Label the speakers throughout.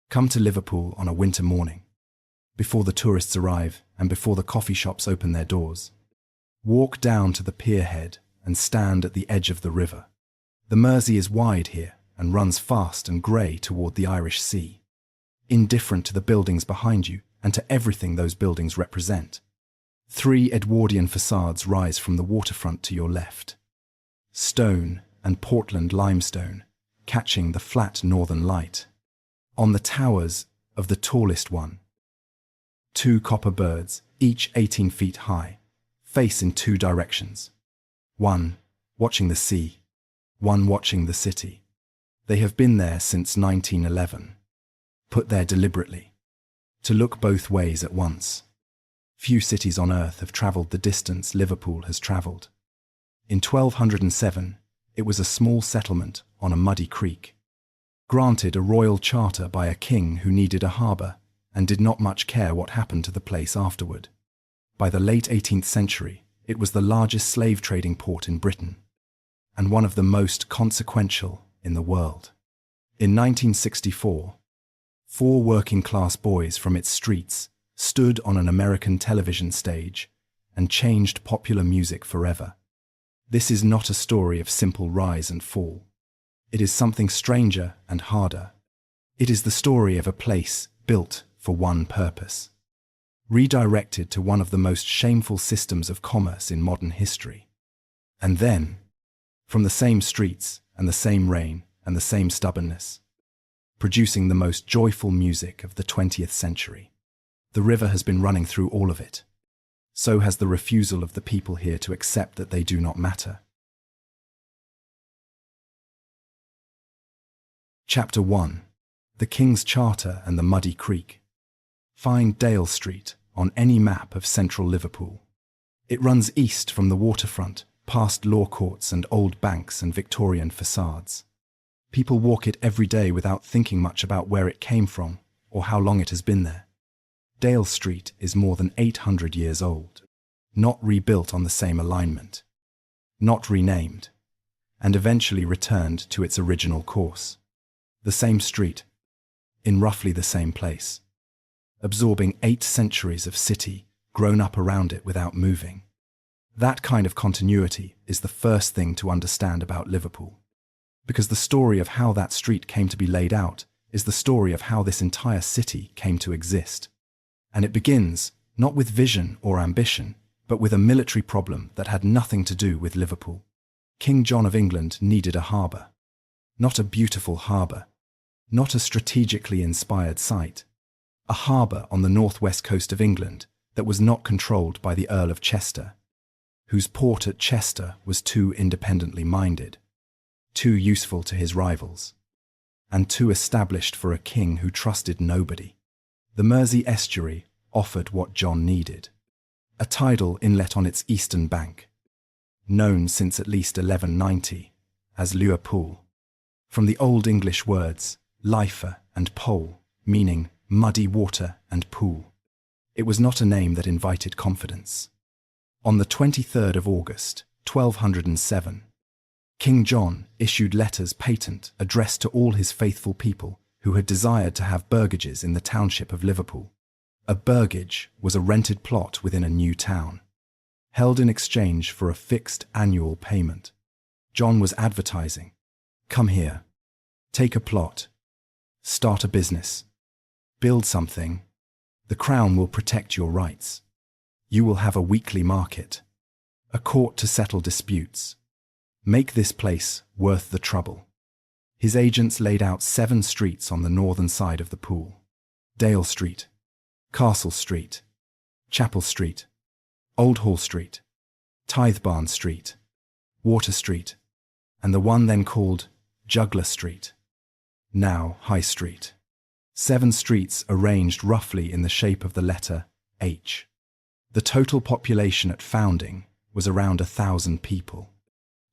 Speaker 1: Come to Liverpool on a winter morning, before the tourists arrive and before the coffee shops open their doors. Walk down to the pier head and stand at the edge of the river. The Mersey is wide here and runs fast and grey toward the Irish Sea, indifferent to the buildings behind you and to everything those buildings represent. 3 Edwardian facades rise from the waterfront to your left. Stone and Portland limestone, catching the flat northern light. On the towers of the tallest one, 2 copper birds, each 18 feet high, face in 2 directions. One watching the sea, one watching the city. They have been there since 1911, put there deliberately, to look both ways at once. Few cities on earth have travelled the distance Liverpool has travelled. In 1207, it was a small settlement on a muddy creek, granted a royal charter by a king who needed a harbour and did not much care what happened to the place afterward. By the late 18th century, it was the largest slave trading port in Britain, and one of the most consequential in the world. In 1964, 4 working-class boys from its streets stood on an American television stage and changed popular music forever. This is not a story of simple rise and fall. It is something stranger and harder. It is the story of a place built for one purpose, redirected to one of the most shameful systems of commerce in modern history. And then, from the same streets and the same rain and the same stubbornness, producing the most joyful music of the 20th century. The river has been running through all of it. So has the refusal of the people here to accept that they do not matter. Chapter 1. The King's Charter and the Muddy Creek. Find Dale Street on any map of central Liverpool. It runs east from the waterfront, past law courts and old banks and Victorian facades. People walk it every day without thinking much about where it came from or how long it has been there. Dale Street is more than 800 years old, not rebuilt on the same alignment, not renamed, and eventually returned to its original course. The same street, in roughly the same place, absorbing 8 centuries of city grown up around it without moving. That kind of continuity is the first thing to understand about Liverpool, because the story of how that street came to be laid out is the story of how this entire city came to exist. And it begins, not with vision or ambition, but with a military problem that had nothing to do with Liverpool. King John of England needed a harbour. Not a beautiful harbour, not a strategically inspired site. A harbour on the northwest coast of England that was not controlled by the Earl of Chester, whose port at Chester was too independently minded, too useful to his rivals, and too established for a king who trusted nobody. The Mersey estuary offered what John needed, a tidal inlet on its eastern bank, known since at least 1190 as Liverpool, from the Old English words lifer and pole, meaning muddy water and pool. It was not a name that invited confidence. On the 23rd of August, 1207, King John issued letters patent addressed to all his faithful people who had desired to have burgages in the township of Liverpool. A burgage was a rented plot within a new town, held in exchange for a fixed annual payment. John was advertising, "Come here, take a plot, start a business, build something. The Crown will protect your rights. You will have a weekly market, a court to settle disputes. Make this place worth the trouble." His agents laid out 7 streets on the northern side of the pool. Dale Street, Castle Street, Chapel Street, Old Hall Street, Tithebarn Street, Water Street, and the one then called Juggler Street, now High Street. 7 streets arranged roughly in the shape of the letter H. The total population at founding was around 1,000 people.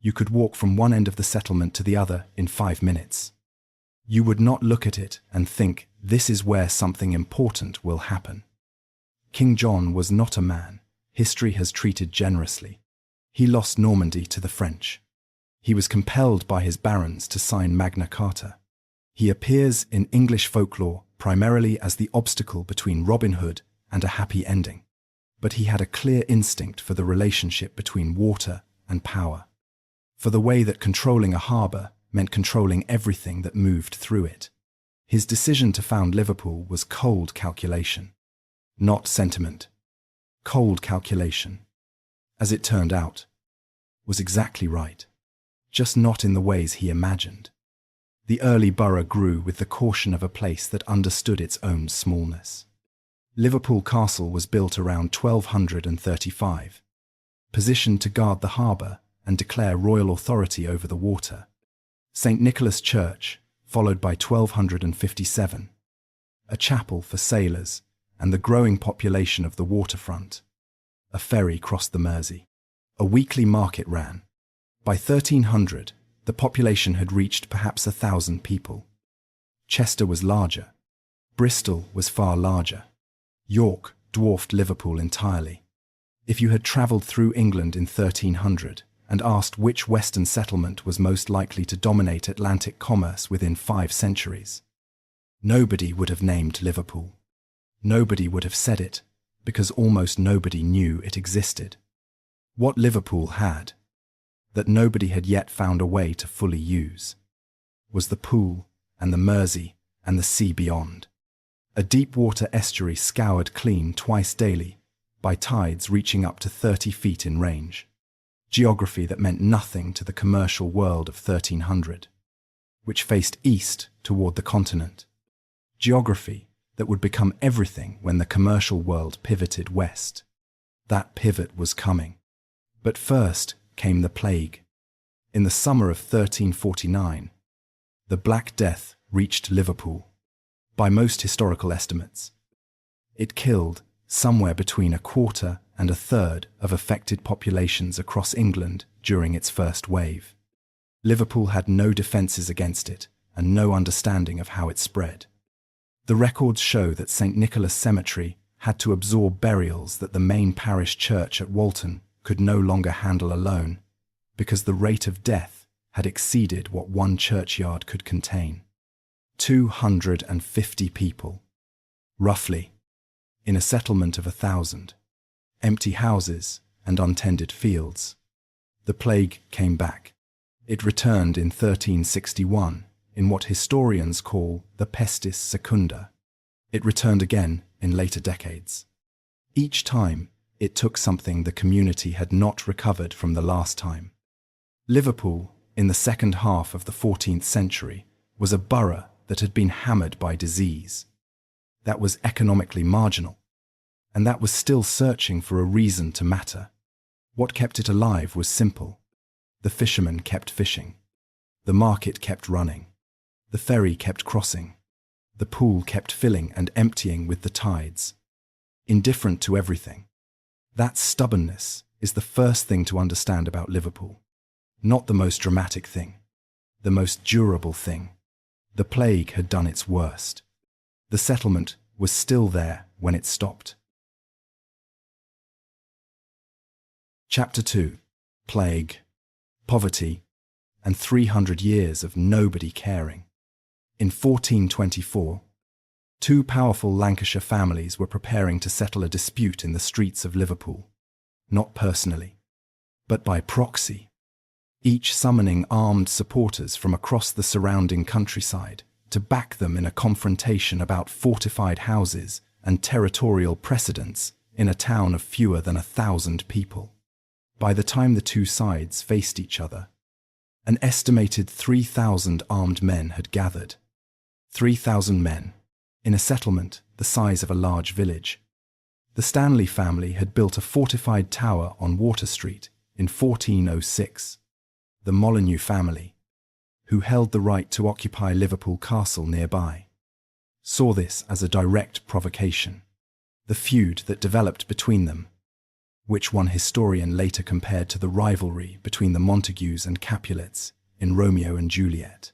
Speaker 1: You could walk from one end of the settlement to the other in 5 minutes. You would not look at it and think, this is where something important will happen. King John was not a man history has treated generously. He lost Normandy to the French. He was compelled by his barons to sign Magna Carta. He appears in English folklore primarily as the obstacle between Robin Hood and a happy ending, but he had a clear instinct for the relationship between water and power, for the way that controlling a harbour meant controlling everything that moved through it. His decision to found Liverpool was cold calculation, not sentiment. Cold calculation, as it turned out, was exactly right, just not in the ways he imagined. The early borough grew with the caution of a place that understood its own smallness. Liverpool Castle was built around 1235, positioned to guard the harbour and declare royal authority over the water. St. Nicholas Church, followed by 1257, a chapel for sailors and the growing population of the waterfront. A ferry crossed the Mersey. A weekly market ran. By 1300, the population had reached perhaps 1,000 people. Chester was larger. Bristol was far larger. York dwarfed Liverpool entirely. If you had travelled through England in 1300 and asked which Western settlement was most likely to dominate Atlantic commerce within 5 centuries, nobody would have named Liverpool. Nobody would have said it, because almost nobody knew it existed. What Liverpool had, that nobody had yet found a way to fully use, was the Pool and the Mersey and the sea beyond. A deep-water estuary scoured clean twice daily, by tides reaching up to 30 feet in range. Geography that meant nothing to the commercial world of 1300, which faced east toward the continent. Geography that would become everything when the commercial world pivoted west. That pivot was coming. But first came the plague. In the summer of 1349, the Black Death reached Liverpool. By most historical estimates, it killed somewhere between 1/4 and 1/3 of affected populations across England during its first wave. Liverpool had no defences against it and no understanding of how it spread. The records show that St. Nicholas Cemetery had to absorb burials that the main parish church at Walton could no longer handle alone, because the rate of death had exceeded what one churchyard could contain. 250 people, roughly, in a settlement of 1,000, empty houses and untended fields. The plague came back. It returned in 1361 in what historians call the Pestis Secunda. It returned again in later decades. Each time, it took something the community had not recovered from the last time. Liverpool, in the second half of the 14th century, was a borough that had been hammered by disease. That was economically marginal, and that was still searching for a reason to matter. What kept it alive was simple. The fishermen kept fishing. The market kept running. The ferry kept crossing. The pool kept filling and emptying with the tides. Indifferent to everything. That stubbornness is the first thing to understand about Liverpool. Not the most dramatic thing. The most durable thing. The plague had done its worst. The settlement was still there when it stopped. Chapter 2. Plague, poverty, and 300 years of nobody caring. In 1424, 2 powerful Lancashire families were preparing to settle a dispute in the streets of Liverpool, not personally, but by proxy, each summoning armed supporters from across the surrounding countryside to back them in a confrontation about fortified houses and territorial precedence in a town of fewer than 1,000 people. By the time the two sides faced each other, an estimated 3,000 armed men had gathered. 3,000 men, in a settlement the size of a large village. The Stanley family had built a fortified tower on Water Street in 1406. The Molyneux family, who held the right to occupy Liverpool Castle nearby, saw this as a direct provocation. The feud that developed between them, which one historian later compared to the rivalry between the Montagues and Capulets in Romeo and Juliet,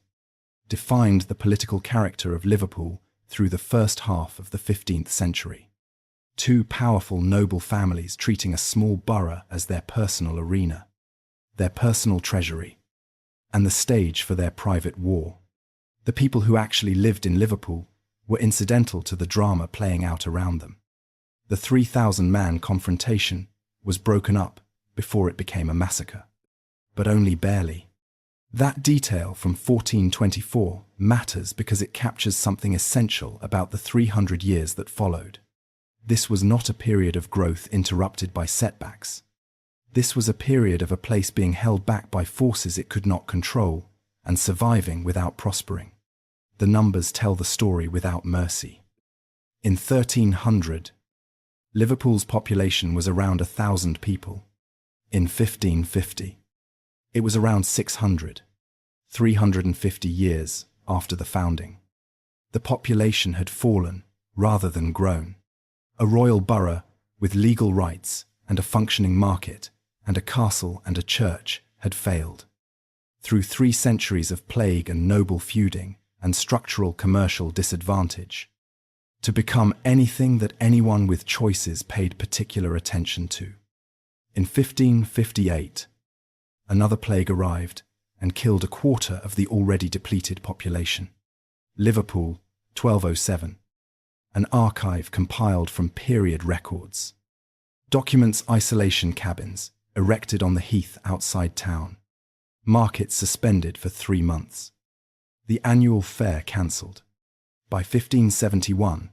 Speaker 1: defined the political character of Liverpool through the first half of the 15th century. 2 powerful noble families treating a small borough as their personal arena, their personal treasury, and the stage for their private war. The people who actually lived in Liverpool were incidental to the drama playing out around them. The 3,000-man confrontation was broken up before it became a massacre. But only barely. That detail from 1424 matters because it captures something essential about the 300 years that followed. This was not a period of growth interrupted by setbacks. This was a period of a place being held back by forces it could not control and surviving without prospering. The numbers tell the story without mercy. In 1300, Liverpool's population was around 1,000 people. In 1550, it was around 600, 350 years after the founding. The population had fallen rather than grown. A royal borough with legal rights and a functioning market and a castle and a church had failed. Through 3 centuries of plague and noble feuding and structural commercial disadvantage, to become anything that anyone with choices paid particular attention to. In 1558, another plague arrived and killed a quarter of the already depleted population. Liverpool, 1207. An archive compiled from period records. Documents isolation cabins erected on the heath outside town. Markets suspended for 3 months. The annual fair cancelled. By 1571,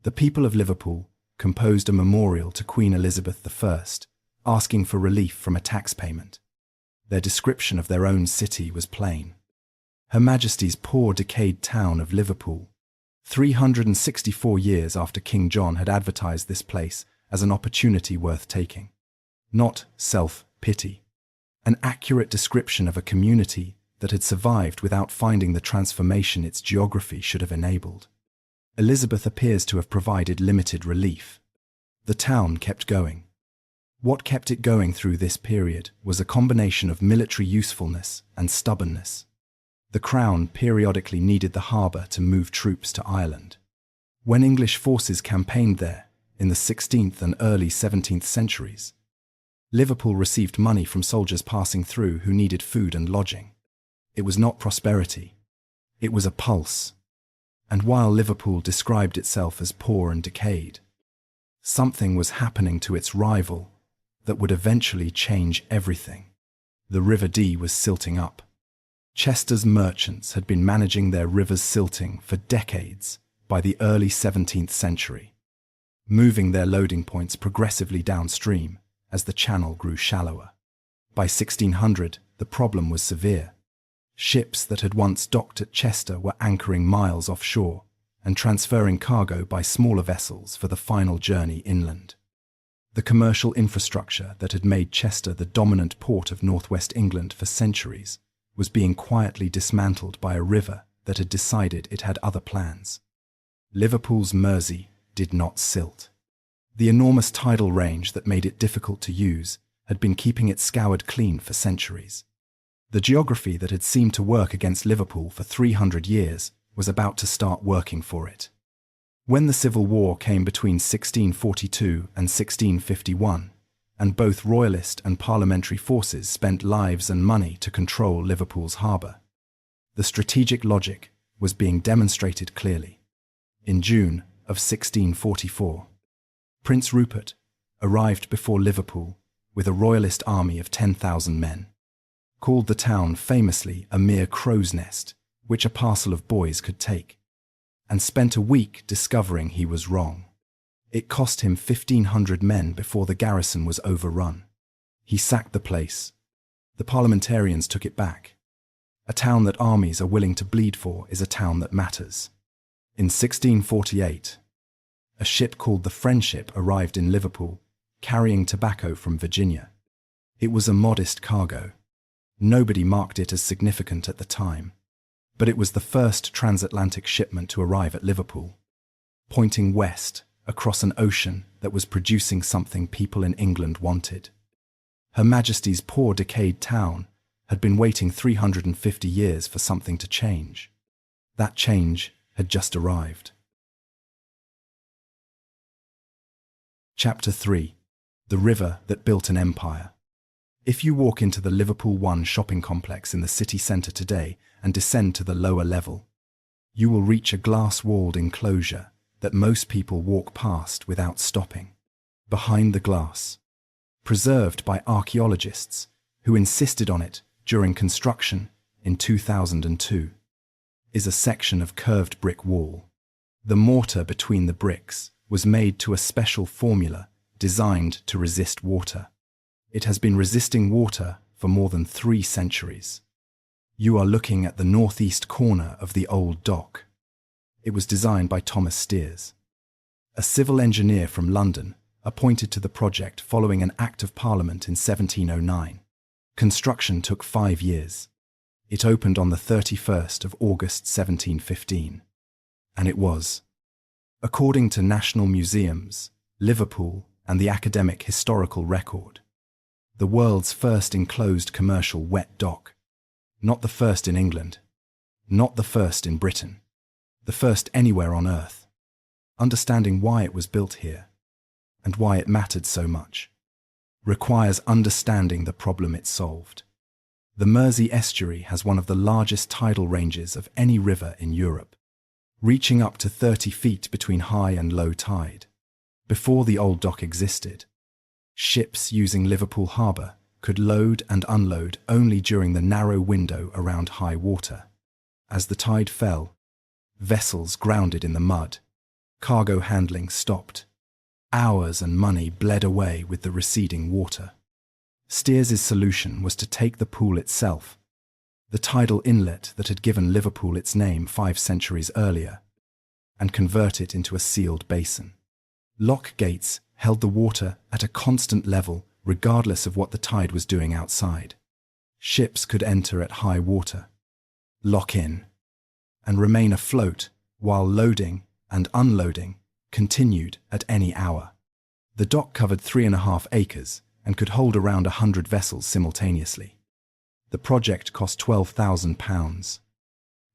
Speaker 1: the people of Liverpool composed a memorial to Queen Elizabeth I, asking for relief from a tax payment. Their description of their own city was plain. Her Majesty's poor decayed town of Liverpool, 364 years after King John had advertised this place as an opportunity worth taking. Not self-pity. An accurate description of a community that had survived without finding the transformation its geography should have enabled. Elizabeth appears to have provided limited relief. The town kept going. What kept it going through this period was a combination of military usefulness and stubbornness. The Crown periodically needed the harbour to move troops to Ireland. When English forces campaigned there in the 16th and early 17th centuries, Liverpool received money from soldiers passing through who needed food and lodging. It was not prosperity. It was a pulse. And while Liverpool described itself as poor and decayed, something was happening to its rival that would eventually change everything. The River Dee was silting up. Chester's merchants had been managing their river's silting for decades by the early 17th century, moving their loading points progressively downstream as the channel grew shallower. By 1600, the problem was severe. Ships that had once docked at Chester were anchoring miles offshore and transferring cargo by smaller vessels for the final journey inland. The commercial infrastructure that had made Chester the dominant port of northwest England for centuries was being quietly dismantled by a river that had decided it had other plans. Liverpool's Mersey did not silt. The enormous tidal range that made it difficult to use had been keeping it scoured clean for centuries. The geography that had seemed to work against Liverpool for 300 years was about to start working for it. When the Civil War came between 1642 and 1651, and both royalist and parliamentary forces spent lives and money to control Liverpool's harbour, the strategic logic was being demonstrated clearly. In June of 1644, Prince Rupert arrived before Liverpool with a royalist army of 10,000 men, called the town famously a mere crow's nest, which a parcel of boys could take, and spent a week discovering he was wrong. It cost him 1,500 men before the garrison was overrun. He sacked the place. The parliamentarians took it back. A town that armies are willing to bleed for is a town that matters. In 1648, a ship called the Friendship arrived in Liverpool, carrying tobacco from Virginia. It was a modest cargo. Nobody marked it as significant at the time, but it was the first transatlantic shipment to arrive at Liverpool, pointing west across an ocean that was producing something people in England wanted. Her Majesty's poor decayed town had been waiting 350 years for something to change. That change had just arrived. Chapter 3. The River That Built an Empire. If you walk into the Liverpool One shopping complex in the city centre today and descend to the lower level, You will reach a glass-walled enclosure that most people walk past without stopping. Behind the glass, preserved by archaeologists who insisted on it during construction in 2002, is a section of curved brick wall. The mortar between the bricks was made to a special formula designed to resist water. It has been resisting water for more than 3 centuries. You are looking at the northeast corner of the old dock. It was designed by Thomas Steers, a civil engineer from London, appointed to the project following an Act of Parliament in 1709. Construction took 5 years. It opened on the 31st of August 1715. And it was, according to National Museums, Liverpool and the Academic Historical Record, the world's first enclosed commercial wet dock. Not the first in England, not the first in Britain, the first anywhere on Earth. Understanding why it was built here, and why it mattered so much, requires understanding the problem it solved. The Mersey estuary has one of the largest tidal ranges of any river in Europe, reaching up to 30 feet between high and low tide. Before the old dock existed, ships using Liverpool Harbour could load and unload only during the narrow window around high water. As the tide fell, vessels grounded in the mud, cargo handling stopped. Hours and money bled away with the receding water. Steers's solution was to take the pool itself, the tidal inlet that had given Liverpool its name 5 centuries earlier, and convert it into a sealed basin. Lock gates held the water at a constant level regardless of what the tide was doing outside. Ships could enter at high water, lock in, and remain afloat while loading and unloading continued at any hour. The dock covered 3.5 acres and could hold around 100 vessels simultaneously. The project cost £12,000,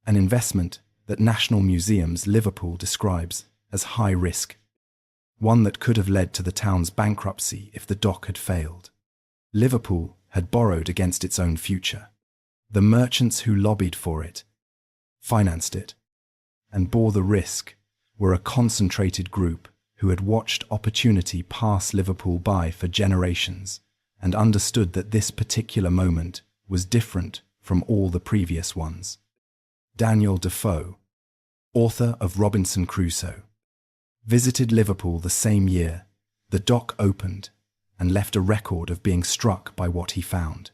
Speaker 1: an investment that National Museums Liverpool describes as high risk, one that could have led to the town's bankruptcy if the dock had failed. Liverpool had borrowed against its own future. The merchants who lobbied for it, financed it, and bore the risk were a concentrated group who had watched opportunity pass Liverpool by for generations and understood that this particular moment was different from all the previous ones. Daniel Defoe, author of Robinson Crusoe, visited Liverpool the same year the dock opened and left a record of being struck by what he found.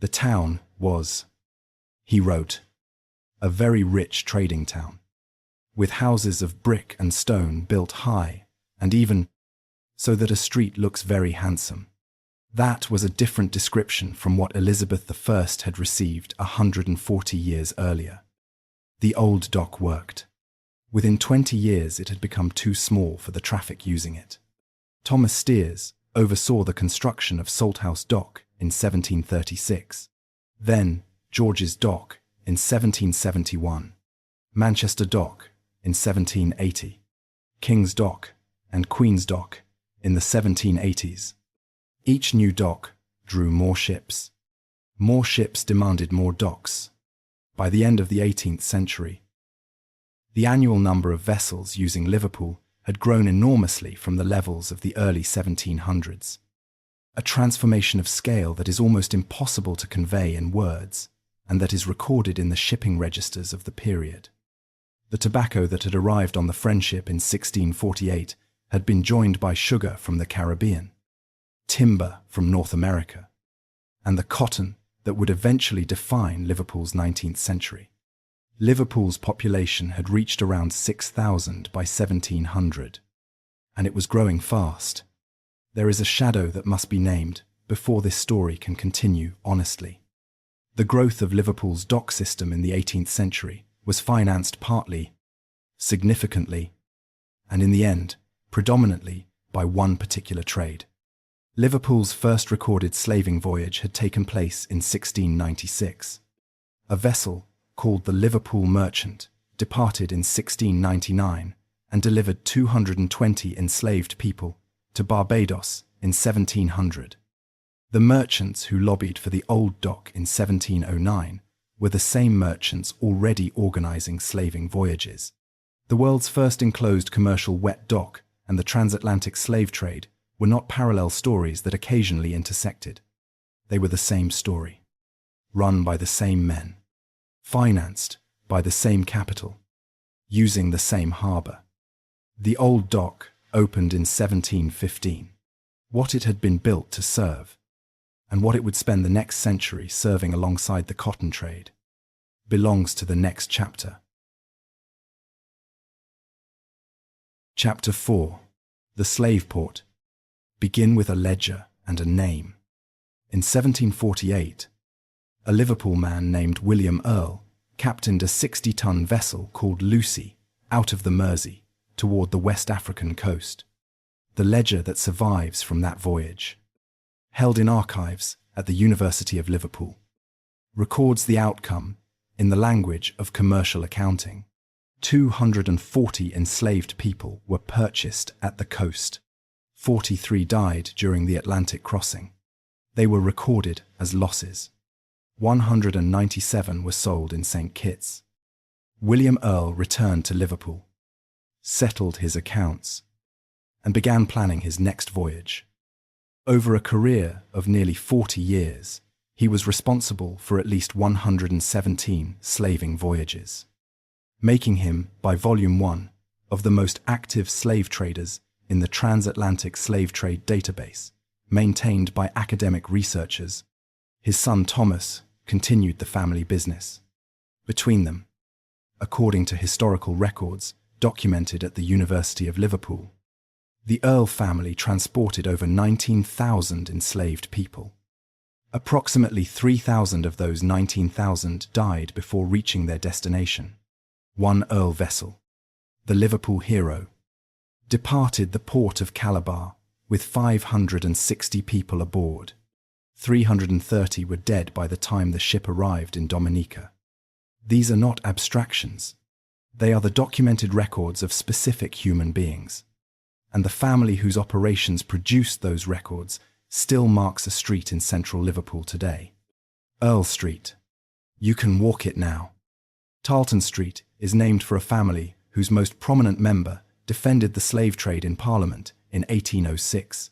Speaker 1: The town was, he wrote, a very rich trading town, with houses of brick and stone built high and even so that a street looks very handsome. That was a different description from what Elizabeth I had received 140 years earlier. The old dock worked. Within 20 years it had become too small for the traffic using it. Thomas Steers oversaw the construction of Salthouse Dock in 1736, then George's Dock in 1771, Manchester Dock in 1780, King's Dock and Queen's Dock in the 1780s. Each new dock drew more ships. More ships demanded more docks. By the end of the 18th century, the annual number of vessels using Liverpool had grown enormously from the levels of the early 1700s. A transformation of scale that is almost impossible to convey in words, and that is recorded in the shipping registers of the period. The tobacco that had arrived on the Friendship in 1648 had been joined by sugar from the Caribbean, timber from North America, and the cotton that would eventually define Liverpool's 19th century. Liverpool's population had reached around 6,000 by 1700, and it was growing fast. There is a shadow that must be named before this story can continue honestly. The growth of Liverpool's dock system in the 18th century was financed partly, significantly, and in the end, predominantly by one particular trade. Liverpool's first recorded slaving voyage had taken place in 1696. A vessel called the Liverpool Merchant departed in 1699 and delivered 220 enslaved people to Barbados in 1700. The merchants who lobbied for the old dock in 1709 were the same merchants already organizing slaving voyages. The world's first enclosed commercial wet dock and the transatlantic slave trade were not parallel stories that occasionally intersected. They were the same story, run by the same men, financed by the same capital, using the same harbor. The old dock opened in 1715. What it had been built to serve, and what it would spend the next century serving alongside the cotton trade, belongs to the next chapter. Chapter 4. The Slave Port. Begin with a ledger and a name. In 1748, a Liverpool man named William Earl captained a 60-ton vessel called Lucy out of the Mersey toward the West African coast. The ledger that survives from that voyage, held in archives at the University of Liverpool, records the outcome in the language of commercial accounting. 240 enslaved people were purchased at the coast. 43 died during the Atlantic crossing. They were recorded as losses. 197 were sold in St. Kitts. William Earl returned to Liverpool, settled his accounts, and began planning his next voyage. Over a career of nearly 40 years, he was responsible for at least 117 slaving voyages, making him, by Volume 1, of the most active slave traders in the transatlantic slave trade database, maintained by academic researchers. His son Thomas continued the family business. Between them, according to historical records documented at the University of Liverpool, the Earl family transported over 19,000 enslaved people. Approximately 3,000 of those 19,000 died before reaching their destination. One Earl vessel, the Liverpool Hero, departed the port of Calabar with 560 people aboard. 330 were dead by the time the ship arrived in Dominica. These are not abstractions. They are the documented records of specific human beings. And the family whose operations produced those records still marks a street in central Liverpool today. Earl Street. You can walk it now. Tarleton Street is named for a family whose most prominent member defended the slave trade in Parliament in 1806.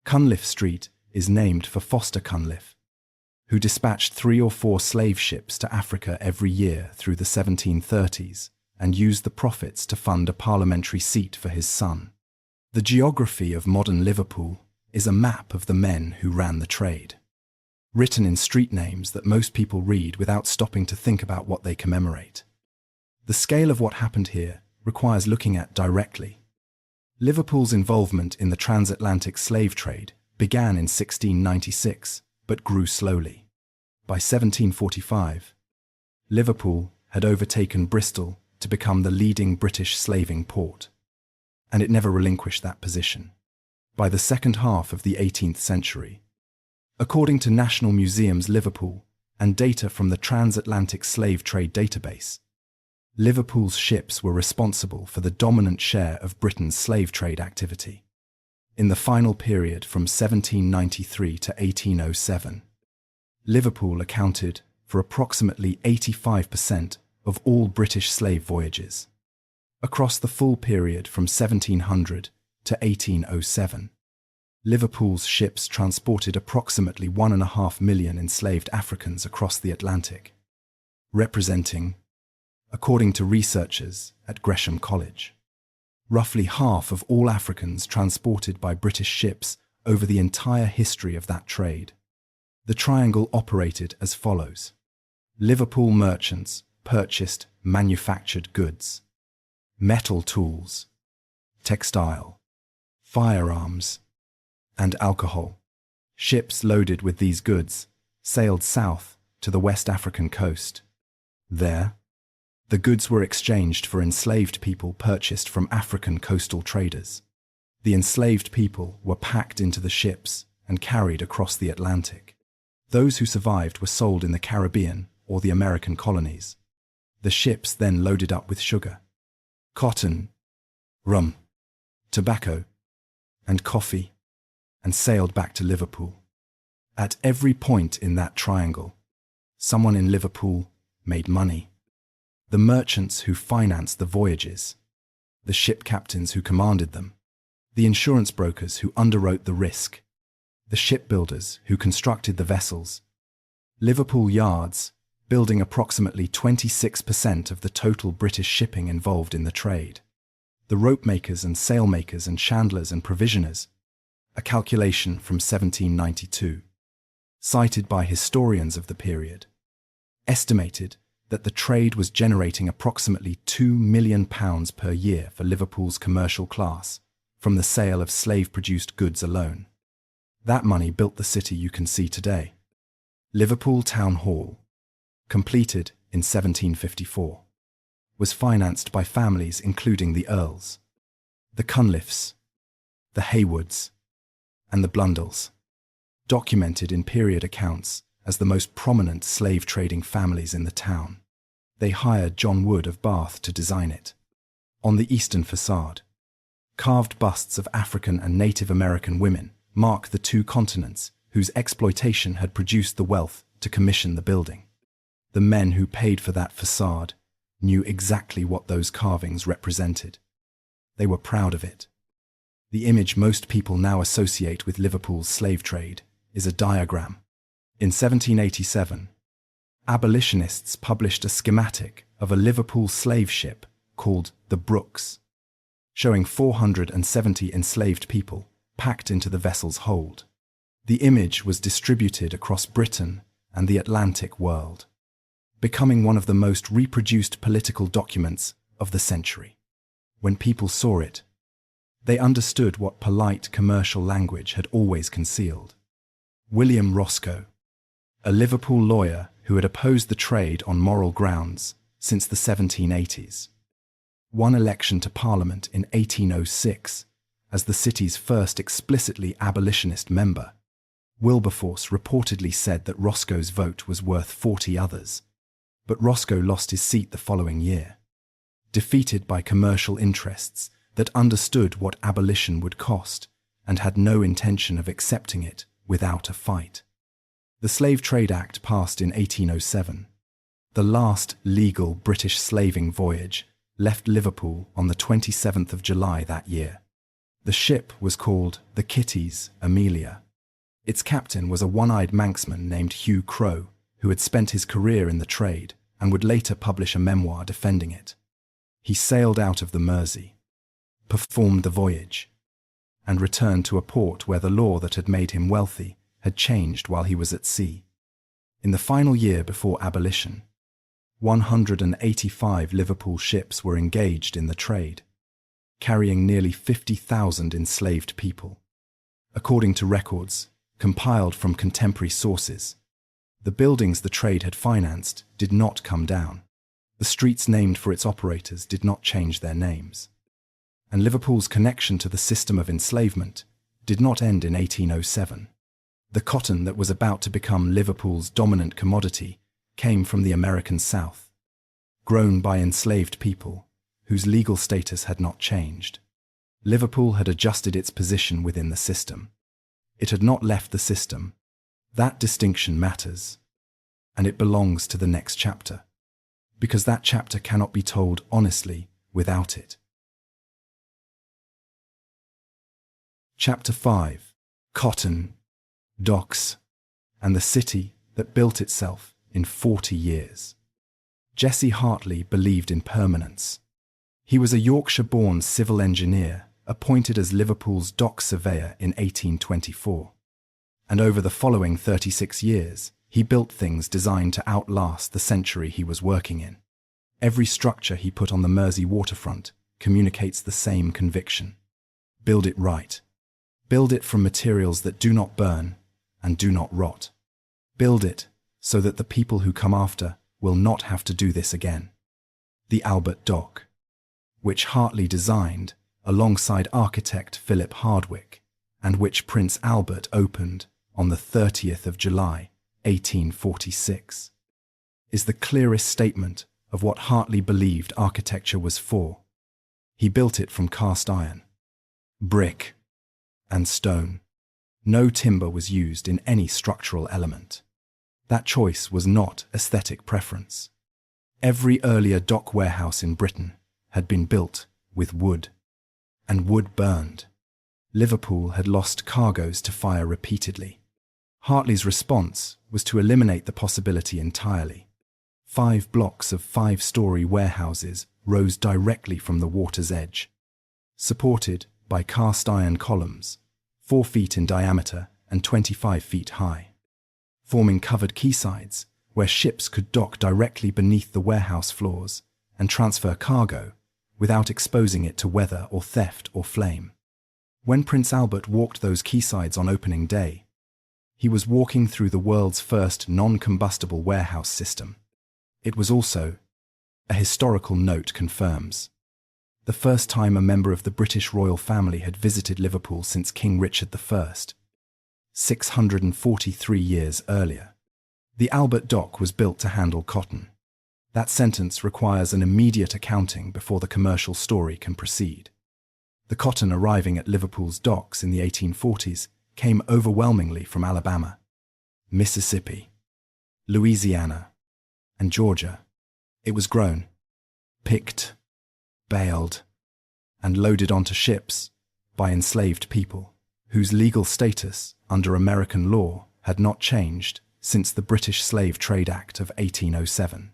Speaker 1: Cunliffe Street is named for Foster Cunliffe, who dispatched 3 or 4 slave ships to Africa every year through the 1730s and used the profits to fund a parliamentary seat for his son. The geography of modern Liverpool is a map of the men who ran the trade, written in street names that most people read without stopping to think about what they commemorate. The scale of what happened here requires looking at directly. Liverpool's involvement in the transatlantic slave trade began in 1696, but grew slowly. By 1745, Liverpool had overtaken Bristol to become the leading British slaving port, and it never relinquished that position. By the second half of the 18th century, according to National Museums Liverpool and data from the Transatlantic Slave Trade Database, Liverpool's ships were responsible for the dominant share of Britain's slave trade activity. In the final period from 1793 to 1807, Liverpool accounted for approximately 85% of all British slave voyages. Across the full period from 1700 to 1807, Liverpool's ships transported approximately 1.5 million enslaved Africans across the Atlantic, representing, according to researchers at Gresham College, roughly half of all Africans transported by British ships over the entire history of that trade. The triangle operated as follows. Liverpool merchants purchased manufactured goods, metal tools, textile, firearms, and alcohol. Ships loaded with these goods sailed south to the West African coast. There, the goods were exchanged for enslaved people purchased from African coastal traders. The enslaved people were packed into the ships and carried across the Atlantic. Those who survived were sold in the Caribbean or the American colonies. The ships then loaded up with sugar, cotton, rum, tobacco, and coffee, and sailed back to Liverpool. At every point in that triangle, someone in Liverpool made money. The merchants who financed the voyages, the ship captains who commanded them, the insurance brokers who underwrote the risk, the shipbuilders who constructed the vessels. Liverpool yards, building approximately 26% of the total British shipping involved in the trade. The rope makers and sail makers and chandlers and provisioners, a calculation from 1792, cited by historians of the period, estimated that the trade was generating approximately £2 million per year for Liverpool's commercial class from the sale of slave-produced goods alone. That money built the city you can see today. Liverpool Town Hall, completed in 1754, was financed by families including the Earls, the Cunliffes, the Haywoods, and the Blundells, documented in period accounts as the most prominent slave-trading families in the town. They hired John Wood of Bath to design it. On the eastern facade, carved busts of African and Native American women mark the two continents whose exploitation had produced the wealth to commission the building. The men who paid for that facade knew exactly what those carvings represented. They were proud of it. The image most people now associate with Liverpool's slave trade is a diagram. In 1787, abolitionists published a schematic of a Liverpool slave ship called the Brooks, showing 470 enslaved people packed into the vessel's hold. The image was distributed across Britain and the Atlantic world, becoming one of the most reproduced political documents of the century. When people saw it, they understood what polite commercial language had always concealed. William Roscoe, a Liverpool lawyer who had opposed the trade on moral grounds since the 1780s, won election to Parliament in 1806 as the city's first explicitly abolitionist member. Wilberforce reportedly said that Roscoe's vote was worth 40 others, but Roscoe lost his seat the following year, defeated by commercial interests that understood what abolition would cost and had no intention of accepting it without a fight. The Slave Trade Act passed in 1807. The last legal British slaving voyage left Liverpool on the 27th of July that year. The ship was called the Kitty's Amelia. Its captain was a one-eyed Manxman named Hugh Crowe, who had spent his career in the trade and would later publish a memoir defending it. He sailed out of the Mersey, performed the voyage, and returned to a port where the law that had made him wealthy had changed while he was at sea. In the final year before abolition, 185 Liverpool ships were engaged in the trade, carrying nearly 50,000 enslaved people. According to records compiled from contemporary sources, the buildings the trade had financed did not come down. The streets named for its operators did not change their names. And Liverpool's connection to the system of enslavement did not end in 1807. The cotton that was about to become Liverpool's dominant commodity came from the American South, grown by enslaved people whose legal status had not changed. Liverpool had adjusted its position within the system. It had not left the system. That distinction matters, and it belongs to the next chapter, because that chapter cannot be told honestly without it. Chapter 5. Cotton, Docks, and the City that Built Itself in 40 Years. Jesse Hartley believed in permanence. He was a Yorkshire-born civil engineer appointed as Liverpool's dock surveyor in 1824. And over the following 36 years, he built things designed to outlast the century he was working in. Every structure he put on the Mersey waterfront communicates the same conviction. Build it right. Build it from materials that do not burn and do not rot. Build it so that the people who come after will not have to do this again. The Albert Dock, which Hartley designed alongside architect Philip Hardwick, and which Prince Albert opened on the 30th of July, 1846, is the clearest statement of what Hartley believed architecture was for. He built it from cast iron, brick, and stone. No timber was used in any structural element. That choice was not aesthetic preference. Every earlier dock warehouse in Britain had been built with wood, and wood burned. Liverpool had lost cargoes to fire repeatedly. Hartley's response was to eliminate the possibility entirely. 5 blocks of 5-story warehouses rose directly from the water's edge, supported by cast-iron columns, 4 feet in diameter and 25 feet high, forming covered quaysides where ships could dock directly beneath the warehouse floors and transfer cargo without exposing it to weather or theft or flame. When Prince Albert walked those quaysides on opening day, he was walking through the world's first non-combustible warehouse system. It was also, a historical note confirms, the first time a member of the British royal family had visited Liverpool since King Richard I, 643 years earlier. The Albert Dock was built to handle cotton. That sentence requires an immediate accounting before the commercial story can proceed. The cotton arriving at Liverpool's docks in the 1840s came overwhelmingly from Alabama, Mississippi, Louisiana, and Georgia. It was grown, picked, baled, and loaded onto ships by enslaved people, whose legal status under American law had not changed since the British Slave Trade Act of 1807.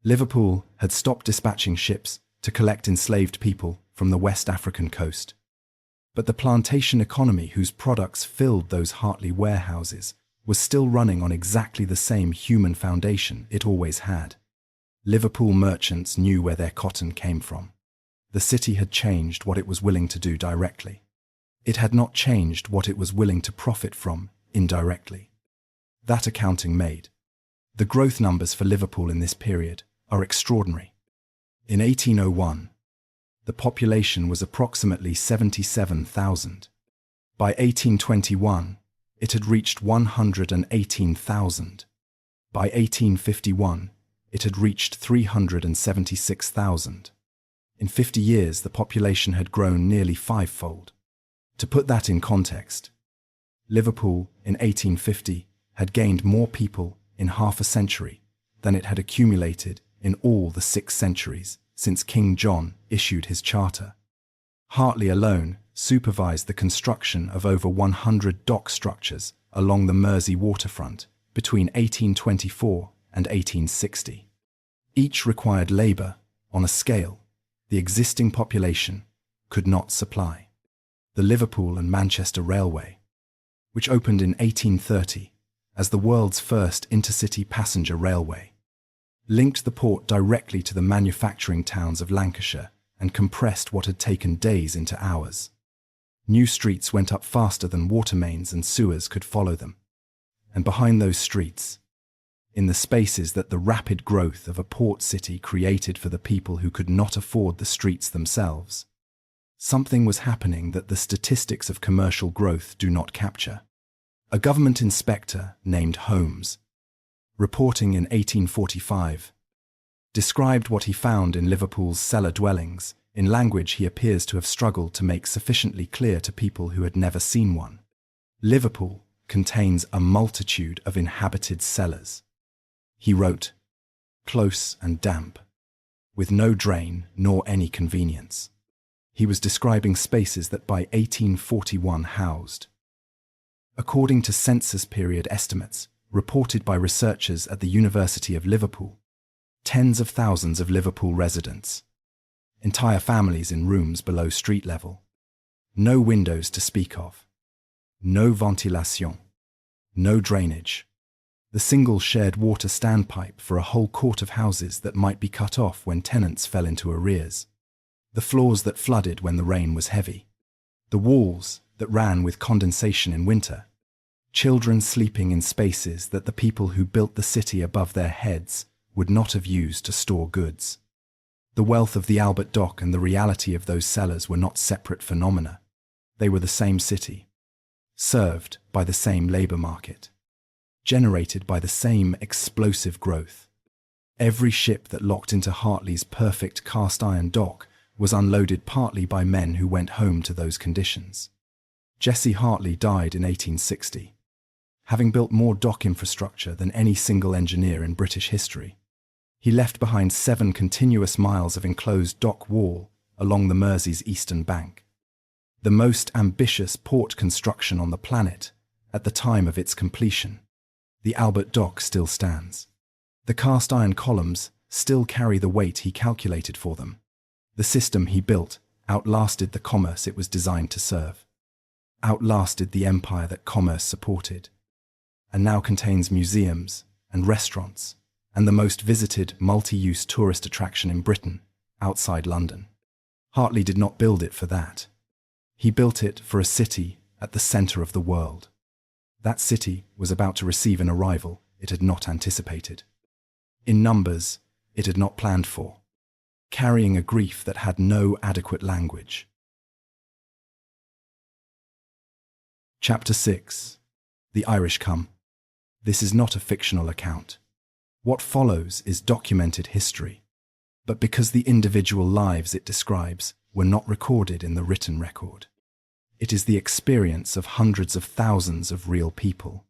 Speaker 1: Liverpool had stopped dispatching ships to collect enslaved people from the West African coast. But the plantation economy whose products filled those Hartley warehouses was still running on exactly the same human foundation it always had. Liverpool merchants knew where their cotton came from. The city had changed what it was willing to do directly. It had not changed what it was willing to profit from indirectly. That accounting made. The growth numbers for Liverpool in this period are extraordinary. In 1801, the population was approximately 77,000. By 1821, it had reached 118,000. By 1851, it had reached 376,000. In 50 years, the population had grown nearly 5-fold. To put that in context, Liverpool in 1850 had gained more people in half a century than it had accumulated in all the 6 centuries since King John issued his charter. Hartley alone supervised the construction of over 100 dock structures along the Mersey waterfront between 1824 and 1860. Each required labour on a scale the existing population could not supply. The Liverpool and Manchester Railway, which opened in 1830 as the world's first intercity passenger railway, linked the port directly to the manufacturing towns of Lancashire and compressed what had taken days into hours. New streets went up faster than water mains and sewers could follow them. And behind those streets, in the spaces that the rapid growth of a port city created for the people who could not afford the streets themselves, something was happening that the statistics of commercial growth do not capture. A government inspector named Holmes, reporting in 1845, described what he found in Liverpool's cellar dwellings in language he appears to have struggled to make sufficiently clear to people who had never seen one. Liverpool contains a multitude of inhabited cellars. He wrote, close and damp, with no drain nor any convenience. He was describing spaces that by 1841 housed, according to census period estimates reported by researchers at the University of Liverpool, tens of thousands of Liverpool residents, entire families in rooms below street level, no windows to speak of, no ventilation, no drainage, the single shared water standpipe for a whole court of houses that might be cut off when tenants fell into arrears, the floors that flooded when the rain was heavy, the walls that ran with condensation in winter, children sleeping in spaces that the people who built the city above their heads would not have used to store goods. The wealth of the Albert Dock and the reality of those cellars were not separate phenomena. They were the same city, served by the same labour market, generated by the same explosive growth. Every ship that locked into Hartley's perfect cast-iron dock was unloaded partly by men who went home to those conditions. Jesse Hartley died in 1860, having built more dock infrastructure than any single engineer in British history. He left behind 7 continuous miles of enclosed dock wall along the Mersey's eastern bank. The most ambitious port construction on the planet at the time of its completion. The Albert Dock still stands. The cast iron columns still carry the weight he calculated for them. The system he built outlasted the commerce it was designed to serve, outlasted the empire that commerce supported, and now contains museums and restaurants and the most visited multi-use tourist attraction in Britain, outside London. Hartley did not build it for that. He built it for a city at the center of the world. That city was about to receive an arrival it had not anticipated, in numbers it had not planned for, carrying a grief that had no adequate language. Chapter 6. The Irish Come. This is not a fictional account. What follows is documented history, but because the individual lives it describes were not recorded in the written record, it is the experience of hundreds of thousands of real people,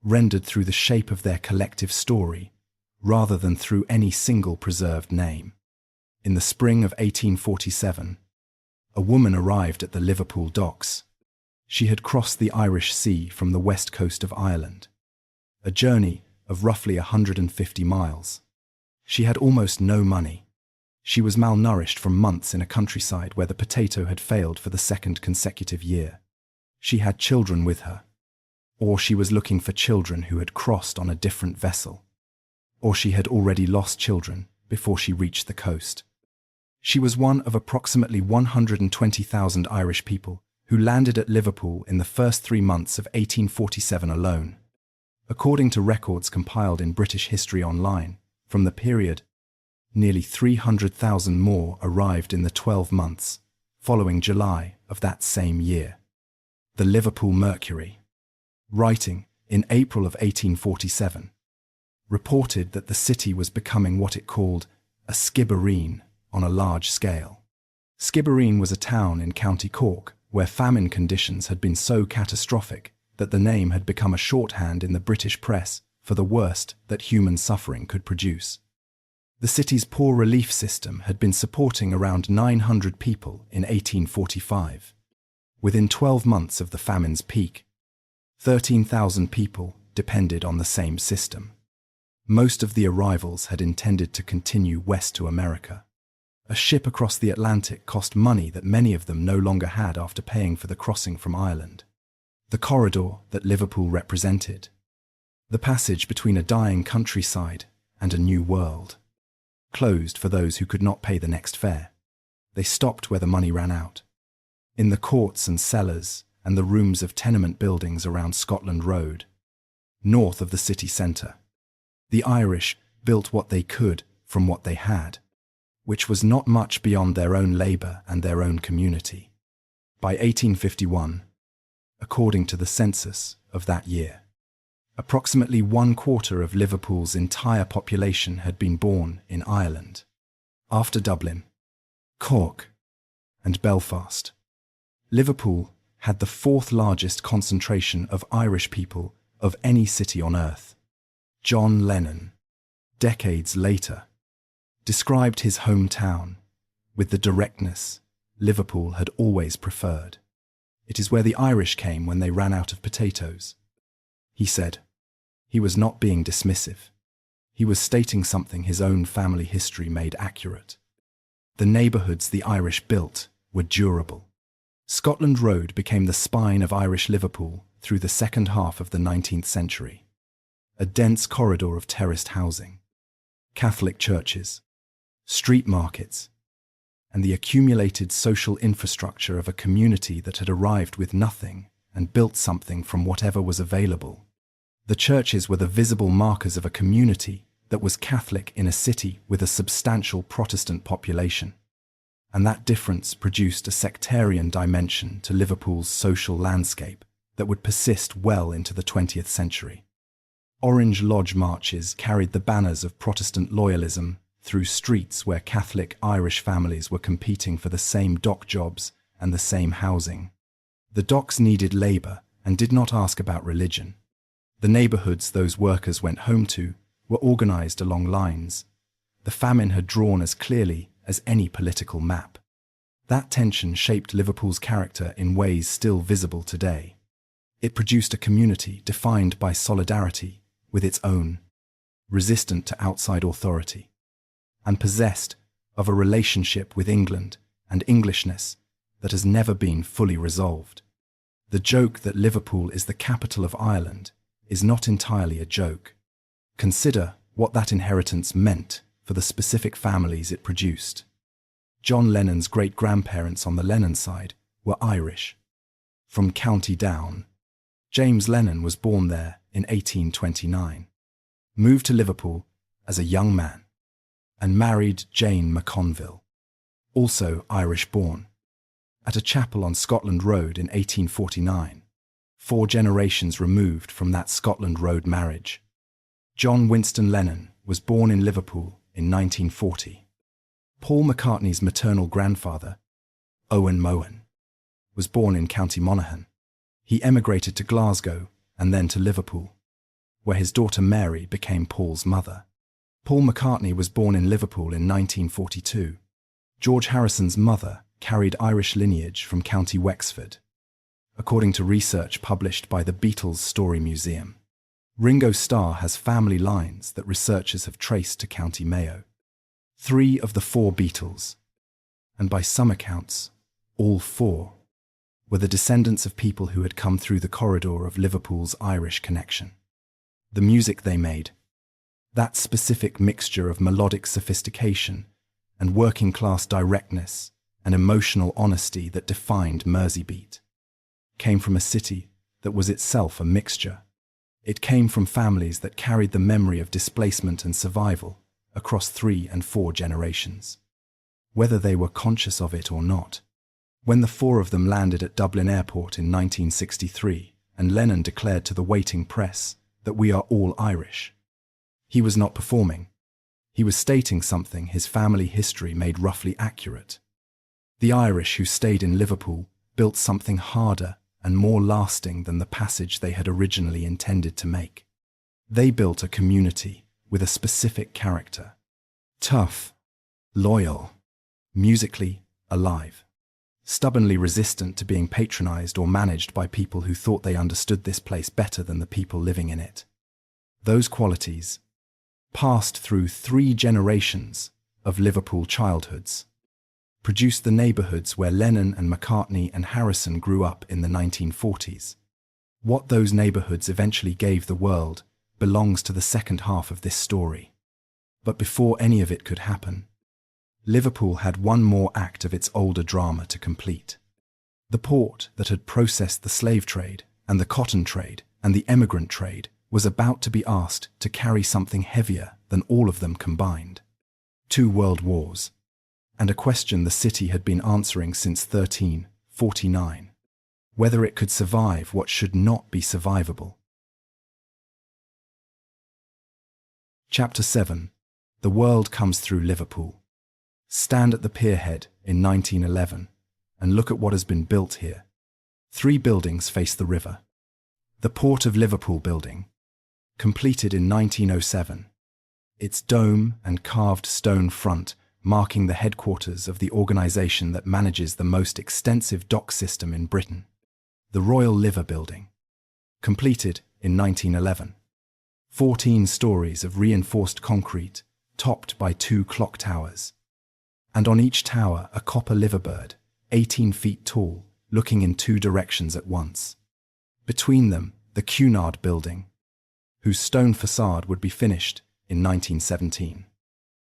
Speaker 1: rendered through the shape of their collective story, rather than through any single preserved name. In the spring of 1847, a woman arrived at the Liverpool docks. She had crossed the Irish Sea from the west coast of Ireland, a journey of roughly 150 miles. She had almost no money. She was malnourished from months in a countryside where the potato had failed for the 2nd consecutive year. She had children with her, or she was looking for children who had crossed on a different vessel, or she had already lost children before she reached the coast. She was one of approximately 120,000 Irish people who landed at Liverpool in the first 3 months of 1847 alone. According to records compiled in British History Online, from the period, nearly 300,000 more arrived in the 12 months following July of that same year. The Liverpool Mercury, writing in April of 1847, reported that the city was becoming what it called a skibbereen on a large scale. Skibbereen was a town in County Cork where famine conditions had been so catastrophic that the name had become a shorthand in the British press for the worst that human suffering could produce. The city's poor relief system had been supporting around 900 people in 1845. Within 12 months of the famine's peak, 13,000 people depended on the same system. Most of the arrivals had intended to continue west to America. A ship across the Atlantic cost money that many of them no longer had after paying for the crossing from Ireland. The corridor that Liverpool represented. The passage between a dying countryside and a new world. Closed for those who could not pay the next fare. They stopped where the money ran out. In the courts and cellars and the rooms of tenement buildings around Scotland Road, north of the city centre. The Irish built what they could from what they had, which was not much beyond their own labour and their own community. By 1851, according to the census of that year, approximately 1/4 of Liverpool's entire population had been born in Ireland, after Dublin, Cork, and Belfast. Liverpool had the 4th largest concentration of Irish people of any city on earth. John Lennon, decades later, described his hometown with the directness Liverpool had always preferred. It is where the Irish came when they ran out of potatoes. He said. He was not being dismissive. He was stating something his own family history made accurate. The neighbourhoods the Irish built were durable. Scotland Road became the spine of Irish Liverpool through the second half of the 19th century. A dense corridor of terraced housing, Catholic churches, street markets, and the accumulated social infrastructure of a community that had arrived with nothing and built something from whatever was available. The churches were the visible markers of a community that was Catholic in a city with a substantial Protestant population. And that difference produced a sectarian dimension to Liverpool's social landscape that would persist well into the 20th century. Orange Lodge marches carried the banners of Protestant loyalism through streets where Catholic Irish families were competing for the same dock jobs and the same housing. The docks needed labour and did not ask about religion. The neighbourhoods those workers went home to were organised along lines The famine had drawn as clearly as any political map. That tension shaped Liverpool's character in ways still visible today. It produced a community defined by solidarity with its own, resistant to outside authority, and possessed of a relationship with England and Englishness that has never been fully resolved. The joke that Liverpool is the capital of Ireland is not entirely a joke. Consider what that inheritance meant for the specific families it produced. John Lennon's great-grandparents on the Lennon side were Irish. From County Down, James Lennon was born there in 1829, moved to Liverpool as a young man, and married Jane McConville, also Irish-born, at a chapel on Scotland Road in 1849, 4 generations removed from that Scotland Road marriage. John Winston Lennon was born in Liverpool in 1940. Paul McCartney's maternal grandfather, Owen Mohan, was born in County Monaghan. He emigrated to Glasgow and then to Liverpool, where his daughter Mary became Paul's mother. Paul McCartney was born in Liverpool in 1942. George Harrison's mother carried Irish lineage from County Wexford, according to research published by the Beatles Story Museum. Ringo Starr has family lines that researchers have traced to County Mayo. 3 of the 4 Beatles, and by some accounts, all 4, were the descendants of people who had come through the corridor of Liverpool's Irish connection. The music they made, that specific mixture of melodic sophistication and working-class directness and emotional honesty that defined Merseybeat, came from a city that was itself a mixture. It came from families that carried the memory of displacement and survival across 3 and 4 generations, whether they were conscious of it or not. When the 4 of them landed at Dublin Airport in 1963, and Lennon declared to the waiting press that we are all Irish, he was not performing. He was stating something his family history made roughly accurate. The Irish who stayed in Liverpool built something harder and more lasting than the passage they had originally intended to make. They built a community with a specific character. Tough, loyal, musically alive, stubbornly resistant to being patronized or managed by people who thought they understood this place better than the people living in it. Those qualities passed through 3 generations of Liverpool childhoods, produced the neighborhoods where Lennon and McCartney and Harrison grew up in the 1940s. What those neighborhoods eventually gave the world belongs to the second half of this story. But before any of it could happen, Liverpool had one more act of its older drama to complete. The port that had processed the slave trade and the cotton trade and the emigrant trade was about to be asked to carry something heavier than all of them combined. 2 world wars, and a question the city had been answering since 1349, whether it could survive what should not be survivable. Chapter 7. The World Comes Through Liverpool. Stand at the pierhead in 1911 and look at what has been built here. 3 buildings face the river. The Port of Liverpool building, completed in 1907, its dome and carved stone front marking the headquarters of the organisation that manages the most extensive dock system in Britain. The Royal Liver building, completed in 1911. 14 stories of reinforced concrete, topped by 2 clock towers. And on each tower a copper liverbird, 18 feet tall, looking in 2 directions at once. Between them, the Cunard building, whose stone facade would be finished in 1917.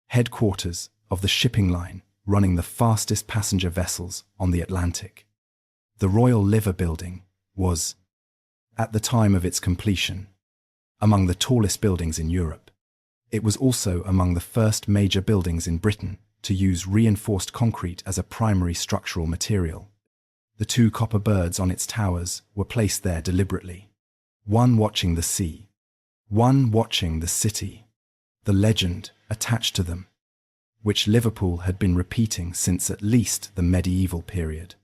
Speaker 1: Headquarters of the shipping line running the fastest passenger vessels on the Atlantic. The Royal Liver building was, at the time of its completion, among the tallest buildings in Europe. It was also among the first major buildings in Britain to use reinforced concrete as a primary structural material. The 2 copper birds on its towers were placed there deliberately. One watching the sea, one watching the city. The legend attached to them, which Liverpool had been repeating since at least the medieval period,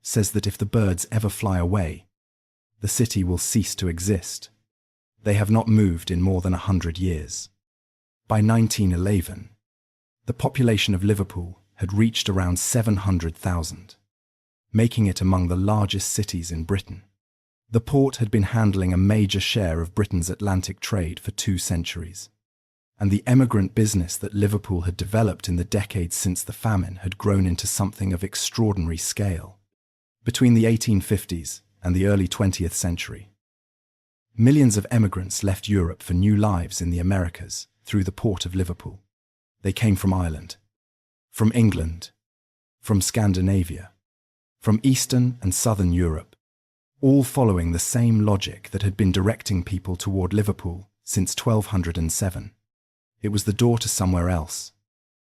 Speaker 1: says that if the birds ever fly away, the city will cease to exist. They have not moved in more than 100 years. By 1911, The population of Liverpool had reached around 700,000, making it among the largest cities in Britain. The port had been handling a major share of Britain's Atlantic trade for 2 centuries, and the emigrant business that Liverpool had developed in the decades since the famine had grown into something of extraordinary scale. Between the 1850s and the early 20th century, millions of emigrants left Europe for new lives in the Americas through the port of Liverpool. They came from Ireland, from England, from Scandinavia, from Eastern and Southern Europe, all following the same logic that had been directing people toward Liverpool since 1207. It was the door to somewhere else.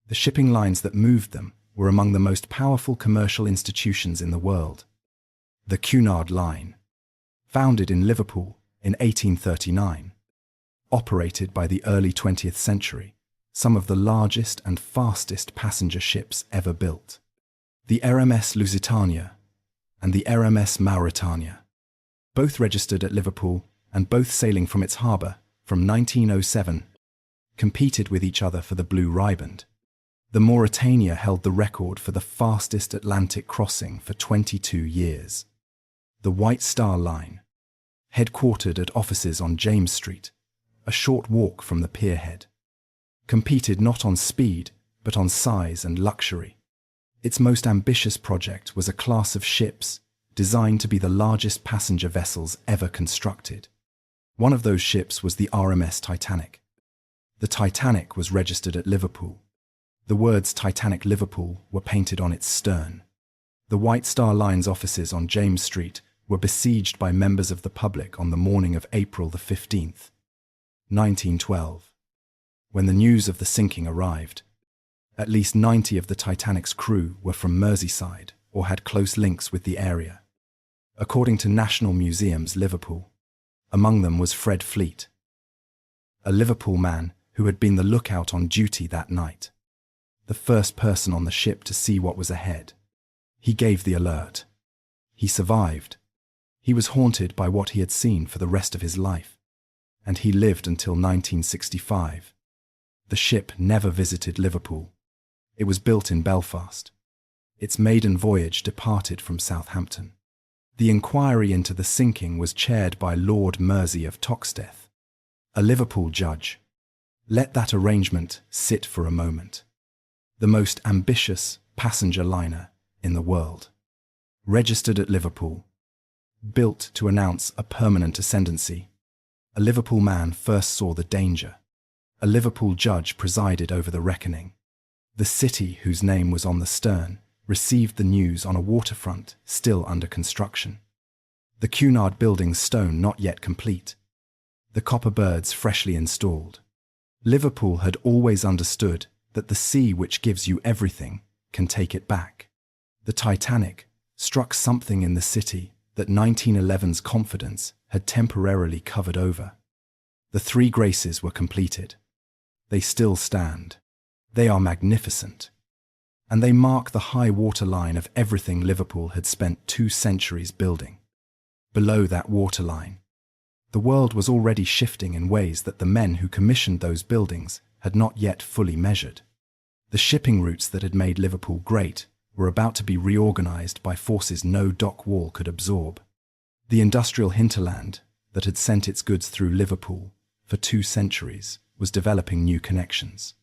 Speaker 1: The shipping lines that moved them were among the most powerful commercial institutions in the world. The Cunard Line, founded in Liverpool in 1839, operated by the early 20th century some of the largest and fastest passenger ships ever built. The RMS Lusitania and the RMS Mauretania, both registered at Liverpool and both sailing from its harbour from 1907, competed with each other for the Blue Riband. The Mauretania held the record for the fastest Atlantic crossing for 22 years. The White Star Line, headquartered at offices on James Street, a short walk from the pierhead, competed not on speed but on size and luxury. Its most ambitious project was a class of ships designed to be the largest passenger vessels ever constructed. One of those ships was the RMS Titanic. The Titanic was registered at Liverpool. The words Titanic Liverpool were painted on its stern. The White Star Line's offices on James Street were besieged by members of the public on the morning of April the 15th, 1912. When the news of the sinking arrived, at least 90 of the Titanic's crew were from Merseyside or had close links with the area. According to National Museums Liverpool, among them was Fred Fleet, a Liverpool man who had been the lookout on duty that night, the first person on the ship to see what was ahead. He gave the alert. He survived. He was haunted by what he had seen for the rest of his life, and he lived until 1965. The ship never visited Liverpool. It was built in Belfast. Its maiden voyage departed from Southampton. The inquiry into the sinking was chaired by Lord Mersey of Toxteth, a Liverpool judge. Let that arrangement sit for a moment. The most ambitious passenger liner in the world, registered at Liverpool, built to announce a permanent ascendancy. A Liverpool man first saw the danger. A Liverpool judge presided over the reckoning. The city, whose name was on the stern, received the news on a waterfront still under construction. The Cunard building's stone not yet complete. The copper birds freshly installed. Liverpool had always understood that the sea which gives you everything can take it back. The Titanic struck something in the city that 1911's confidence had temporarily covered over. The 3 Graces were completed. They still stand. They are magnificent. And they mark the high water line of everything Liverpool had spent 2 centuries building. Below that waterline, the world was already shifting in ways that the men who commissioned those buildings had not yet fully measured. The shipping routes that had made Liverpool great were about to be reorganized by forces no dock wall could absorb. The industrial hinterland that had sent its goods through Liverpool for 2 centuries was developing new connections.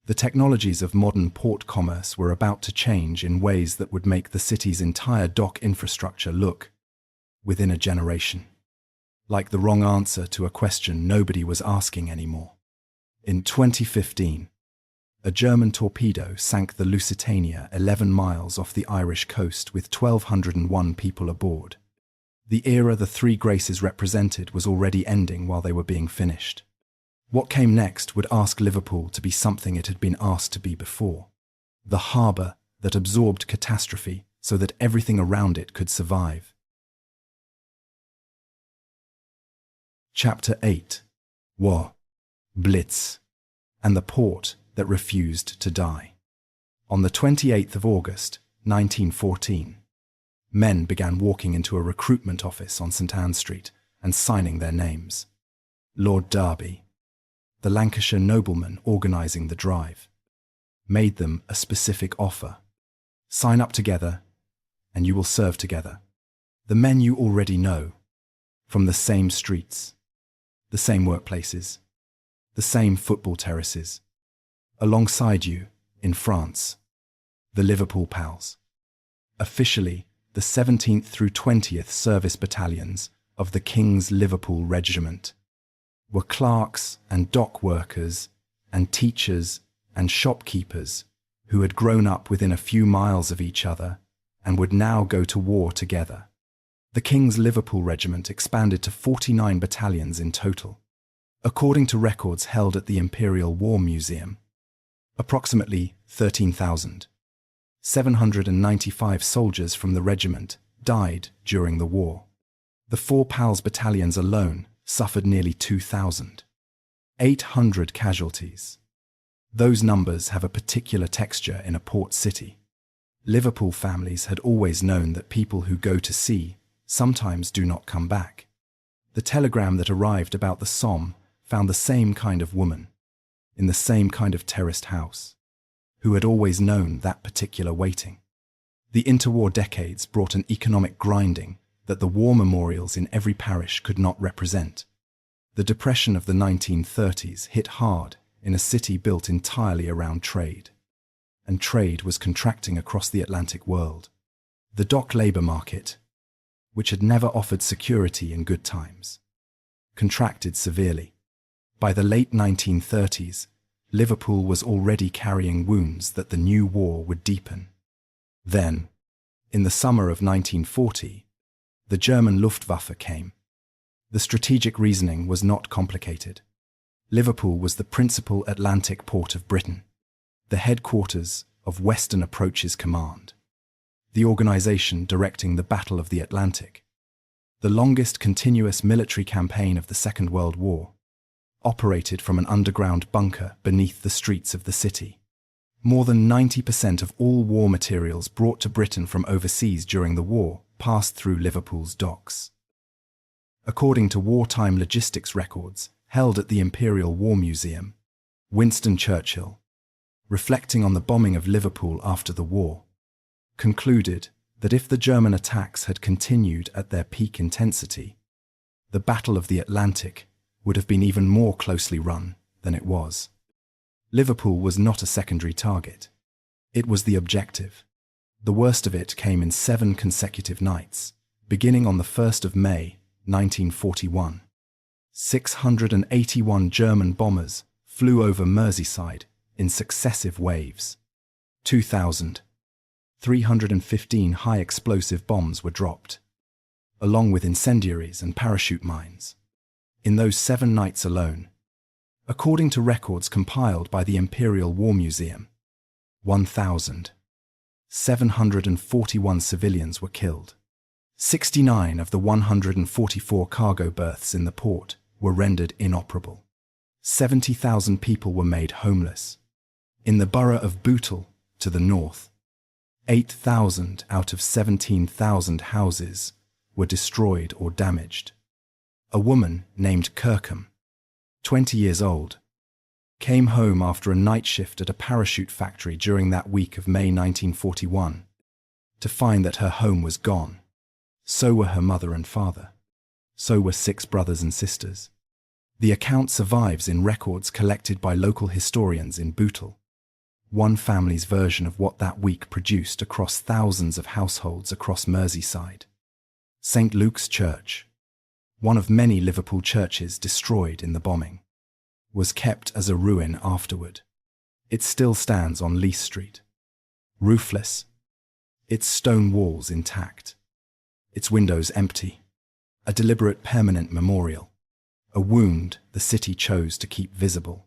Speaker 1: The technologies of modern port commerce were about to change in ways that would make the city's entire dock infrastructure look, within a generation, like the wrong answer to a question nobody was asking anymore. In 2015, a German torpedo sank the Lusitania 11 miles off the Irish coast with 1,201 people aboard. The era the 3 Graces represented was already ending while they were being finished. What came next would ask Liverpool to be something it had been asked to be before. The harbour that absorbed catastrophe so that everything around it could survive. Chapter 8. War, Blitz, and the port that refused to die. On the 28th of August, 1914, men began walking into a recruitment office on St. Anne Street and signing their names. Lord Derby, the Lancashire nobleman organising the drive, made them a specific offer. Sign up together, and you will serve together. The men you already know, from the same streets, the same workplaces, the same football terraces. Alongside you, in France, the Liverpool Pals. Officially, the 17th through 20th Service Battalions of the King's Liverpool Regiment were clerks and dock workers and teachers and shopkeepers who had grown up within a few miles of each other and would now go to war together. The King's Liverpool Regiment expanded to 49 battalions in total. According to records held at the Imperial War Museum, approximately 13,795 soldiers from the regiment died during the war. The four PALS battalions alone suffered nearly 2,800 casualties. Those numbers have a particular texture in a port city. Liverpool families had always known that people who go to sea sometimes do not come back. The telegram that arrived about the Somme found the same kind of woman, in the same kind of terraced house, who had always known that particular waiting. The interwar decades brought an economic grinding that the war memorials in every parish could not represent. The depression of the 1930s hit hard in a city built entirely around trade, and trade was contracting across the Atlantic world. The dock labour market, which had never offered security in good times, contracted severely. By the late 1930s, Liverpool was already carrying wounds that the new war would deepen. Then, in the summer of 1940, the German Luftwaffe came. The strategic reasoning was not complicated. Liverpool was the principal Atlantic port of Britain, the headquarters of Western Approaches Command, the organization directing the Battle of the Atlantic, the longest continuous military campaign of the Second World War, operated from an underground bunker beneath the streets of the city. More than 90% of all war materials brought to Britain from overseas during the war passed through Liverpool's docks. According to wartime logistics records held at the Imperial War Museum, Winston Churchill, reflecting on the bombing of Liverpool after the war, concluded that if the German attacks had continued at their peak intensity, the Battle of the Atlantic would have been even more closely run than it was. Liverpool was not a secondary target. It was the objective. The worst of it came in 7 consecutive nights, beginning on the 1st of May, 1941. 681 German bombers flew over Merseyside in successive waves. 2,315 high-explosive bombs were dropped, along with incendiaries and parachute mines. In those 7 nights alone, according to records compiled by the Imperial War Museum, 1,741 civilians were killed. 69 of the 144 cargo berths in the port were rendered inoperable. 70,000 people were made homeless. In the borough of Bootle, to the north, 8,000 out of 17,000 houses were destroyed or damaged. A woman named Kirkham, 20 years old, came home after a night shift at a parachute factory during that week of May 1941 to find that her home was gone. So were her mother and father. So were 6 brothers and sisters. The account survives in records collected by local historians in Bootle. One family's version of what that week produced across thousands of households across Merseyside. St. Luke's Church, one of many Liverpool churches destroyed in the bombing, was kept as a ruin afterward. It still stands on Lees Street, roofless, its stone walls intact, its windows empty, a deliberate permanent memorial, a wound the city chose to keep visible.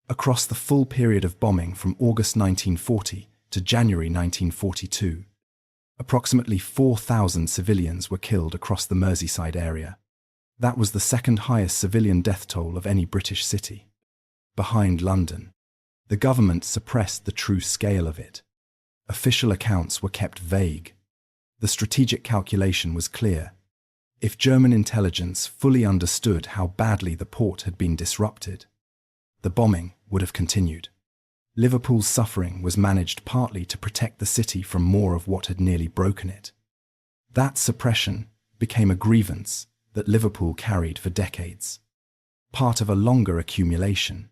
Speaker 1: Across the full period of bombing from August 1940 to January 1942, approximately 4,000 civilians were killed across the Merseyside area. That was the second highest civilian death toll of any British city, behind London. The government suppressed the true scale of it. Official accounts were kept vague. The strategic calculation was clear. If German intelligence fully understood how badly the port had been disrupted, the bombing would have continued. Liverpool's suffering was managed partly to protect the city from more of what had nearly broken it. That suppression became a grievance that Liverpool carried for decades. Part of a longer accumulation.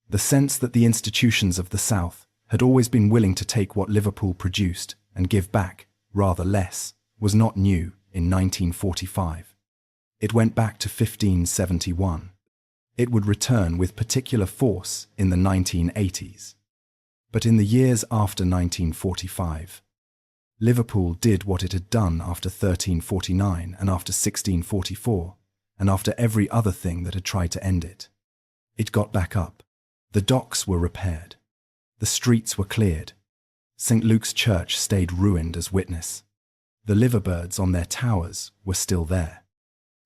Speaker 1: The sense that the institutions of the South had always been willing to take what Liverpool produced and give back, rather less, was not new in 1945. It went back to 1571. It would return with particular force in the 1980s. But in the years after 1945, Liverpool did what it had done after 1349 and after 1644, and after every other thing that had tried to end it. It got back up. The docks were repaired. The streets were cleared. St. Luke's Church stayed ruined as witness. The liverbirds on their towers were still there,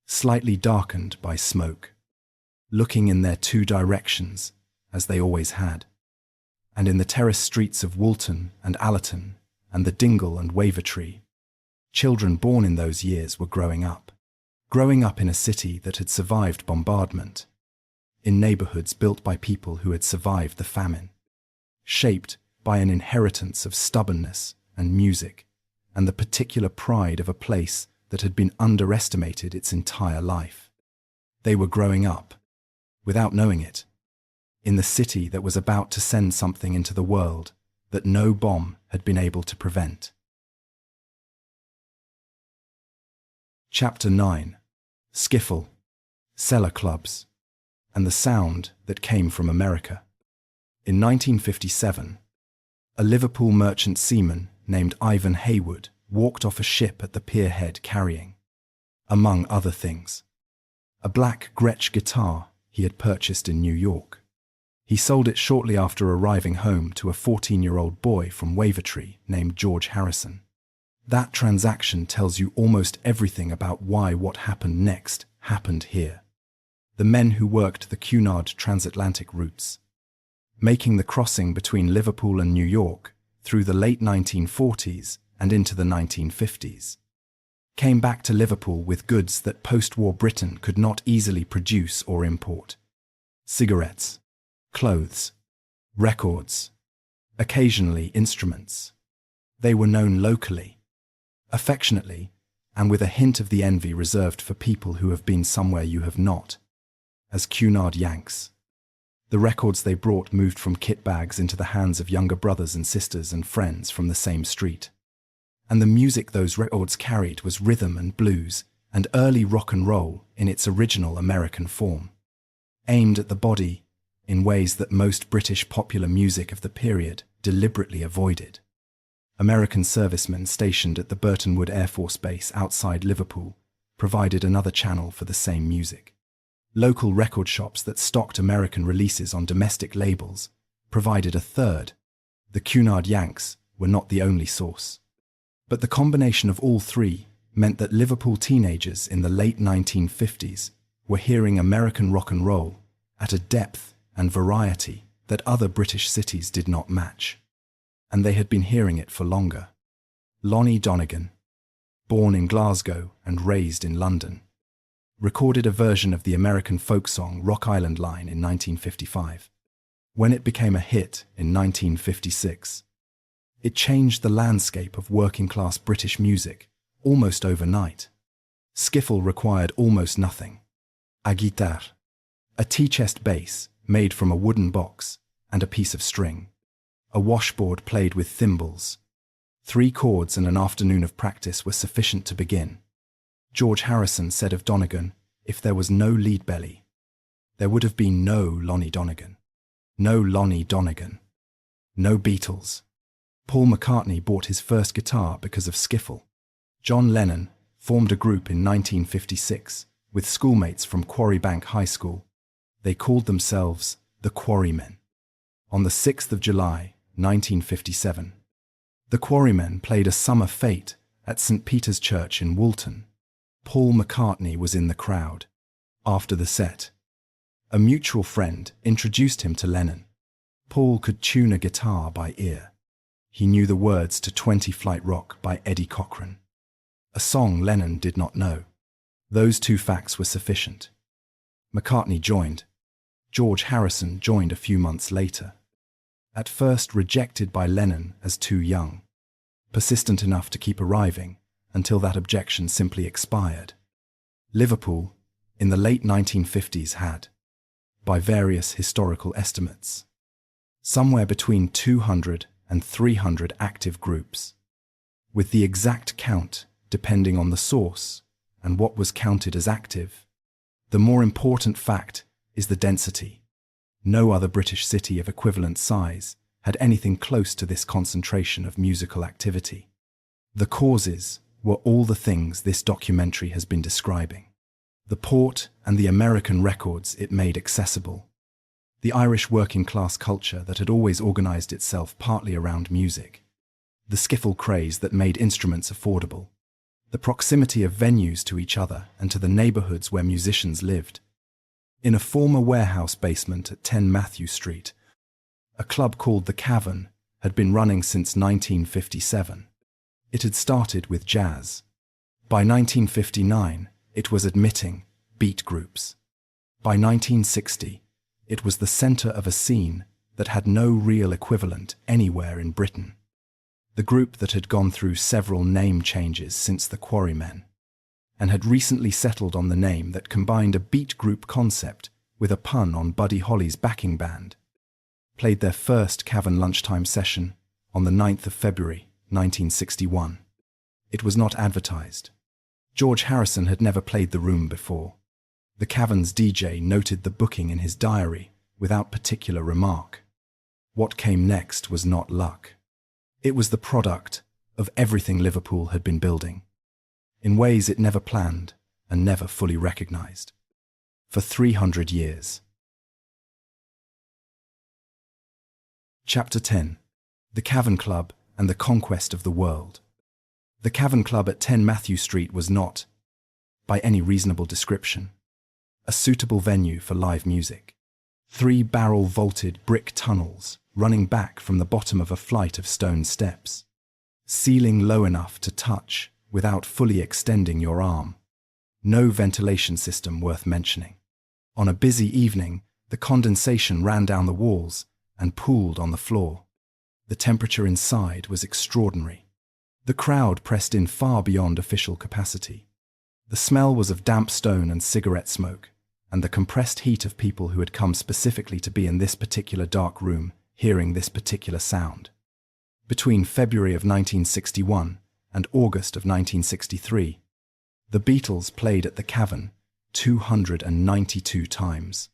Speaker 1: slightly darkened by smoke, looking in their two directions, as they always had. And in the terrace streets of Woolton and Allerton and the Dingle and Wavertree, children born in those years were growing up in a city that had survived bombardment, in neighborhoods built by people who had survived the famine, shaped by an inheritance of stubbornness and music and the particular pride of a place that had been underestimated its entire life. They were growing up, without knowing it, in the city that was about to send something into the world that no bomb had been able to prevent. Chapter 9. Skiffle, Cellar clubs, and the sound that came from America. In 1957, a Liverpool merchant seaman named Ivan Haywood walked off a ship at the pierhead carrying, among other things, a black Gretsch guitar he had purchased in New York. He sold it shortly after arriving home to a 14-year-old boy from Wavertree named George Harrison. That transaction tells you almost everything about why what happened next happened here. The men who worked the Cunard transatlantic routes, making the crossing between Liverpool and New York through the late 1940s and into the 1950s, came back to Liverpool with goods that post-war Britain could not easily produce or import. Cigarettes, clothes, records, occasionally instruments. They were known locally, affectionately, and with a hint of the envy reserved for people who have been somewhere you have not, as Cunard Yanks. The records they brought moved from kit bags into the hands of younger brothers and sisters and friends from the same street. And the music those records carried was rhythm and blues and early rock and roll in its original American form, aimed at the body in ways that most British popular music of the period deliberately avoided. American servicemen stationed at the Burton Wood Air Force Base outside Liverpool provided another channel for the same music. Local record shops that stocked American releases on domestic labels provided a third. The Cunard Yanks were not the only source. But the combination of all three meant that Liverpool teenagers in the late 1950s were hearing American rock and roll at a depth and variety that other British cities did not match. And they had been hearing it for longer. Lonnie Donegan, born in Glasgow and raised in London, recorded a version of the American folk song Rock Island Line in 1955. When it became a hit in 1956, it changed the landscape of working-class British music almost overnight. Skiffle required almost nothing. A guitar, a tea-chest bass made from a wooden box and a piece of string, a washboard played with thimbles. 3 chords and an afternoon of practice were sufficient to begin. George Harrison said of Donegan, if there was no lead belly, there would have been no Lonnie Donegan. No Lonnie Donegan. No Beatles. Paul McCartney bought his first guitar because of Skiffle. John Lennon formed a group in 1956 with schoolmates from Quarrybank High School. They called themselves the Quarrymen. On the 6th of July, 1957, the Quarrymen played a summer fete at St. Peter's Church in Woolton. Paul McCartney was in the crowd. After the set, a mutual friend introduced him to Lennon. Paul could tune a guitar by ear. He knew the words to 20 Flight Rock by Eddie Cochran, a song Lennon did not know. Those 2 facts were sufficient. McCartney joined. George Harrison joined a few months later. At first rejected by Lennon as too young, persistent enough to keep arriving until that objection simply expired. Liverpool, in the late 1950s, had, by various historical estimates, somewhere between 200 and 300 active groups, with the exact count depending on the source and what was counted as active. The more important fact is the density. No other British city of equivalent size had anything close to this concentration of musical activity. The causes were all the things this documentary has been describing. The port and the American records it made accessible. The Irish working-class culture that had always organized itself partly around music. The skiffle craze that made instruments affordable. The proximity of venues to each other and to the neighborhoods where musicians lived. In a former warehouse basement at 10 Matthew Street, a club called the Cavern had been running since 1957. It had started with jazz. By 1959, it was admitting beat groups. By 1960, it was the center of a scene that had no real equivalent anywhere in Britain. The group that had gone through several name changes since the Quarrymen, and had recently settled on the name that combined a beat group concept with a pun on Buddy Holly's backing band, played their first Cavern lunchtime session on the 9th of February, 1961. It was not advertised. George Harrison had never played the room before. The Cavern's DJ noted the booking in his diary without particular remark. What came next was not luck. It was the product of everything Liverpool had been building, in ways it never planned and never fully recognized. For 300 years. Chapter 10. The Cavern Club and the Conquest of the World. The Cavern Club at 10 Matthew Street was not, by any reasonable description, a suitable venue for live music. 3 barrel-vaulted brick tunnels running back from the bottom of a flight of stone steps, ceiling low enough to touch without fully extending your arm. No ventilation system worth mentioning. On a busy evening, the condensation ran down the walls and pooled on the floor. The temperature inside was extraordinary. The crowd pressed in far beyond official capacity. The smell was of damp stone and cigarette smoke, and the compressed heat of people who had come specifically to be in this particular dark room, hearing this particular sound. Between February of 1961 and August of 1963, the Beatles played at the Cavern 292 times.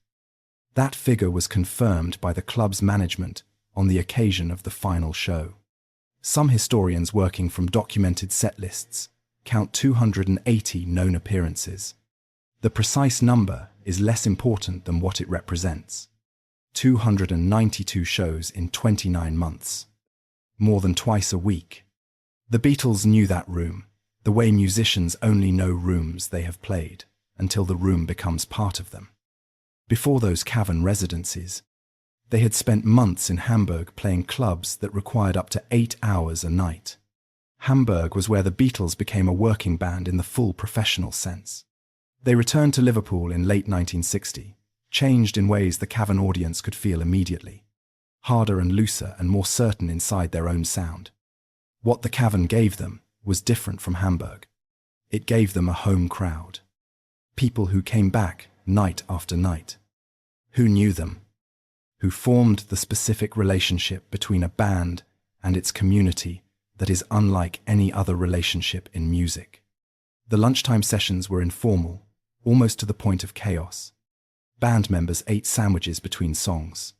Speaker 1: That figure was confirmed by the club's management on the occasion of the final show. Some historians working from documented set lists count 280 known appearances. The precise number is less important than what it represents. 292 shows in 29 months. More than twice a week. The Beatles knew that room, the way musicians only know rooms they have played, until the room becomes part of them. Before those Cavern residencies, they had spent months in Hamburg playing clubs that required up to 8 hours a night. Hamburg was where the Beatles became a working band in the full professional sense. They returned to Liverpool in late 1960, changed in ways the Cavern audience could feel immediately, harder and looser and more certain inside their own sound. What the Cavern gave them was different from Hamburg. It gave them a home crowd. People who came back night after night. Who knew them. Who formed the specific relationship between a band and its community that is unlike any other relationship in music. The lunchtime sessions were informal, almost to the point of chaos. Band members ate sandwiches between songs.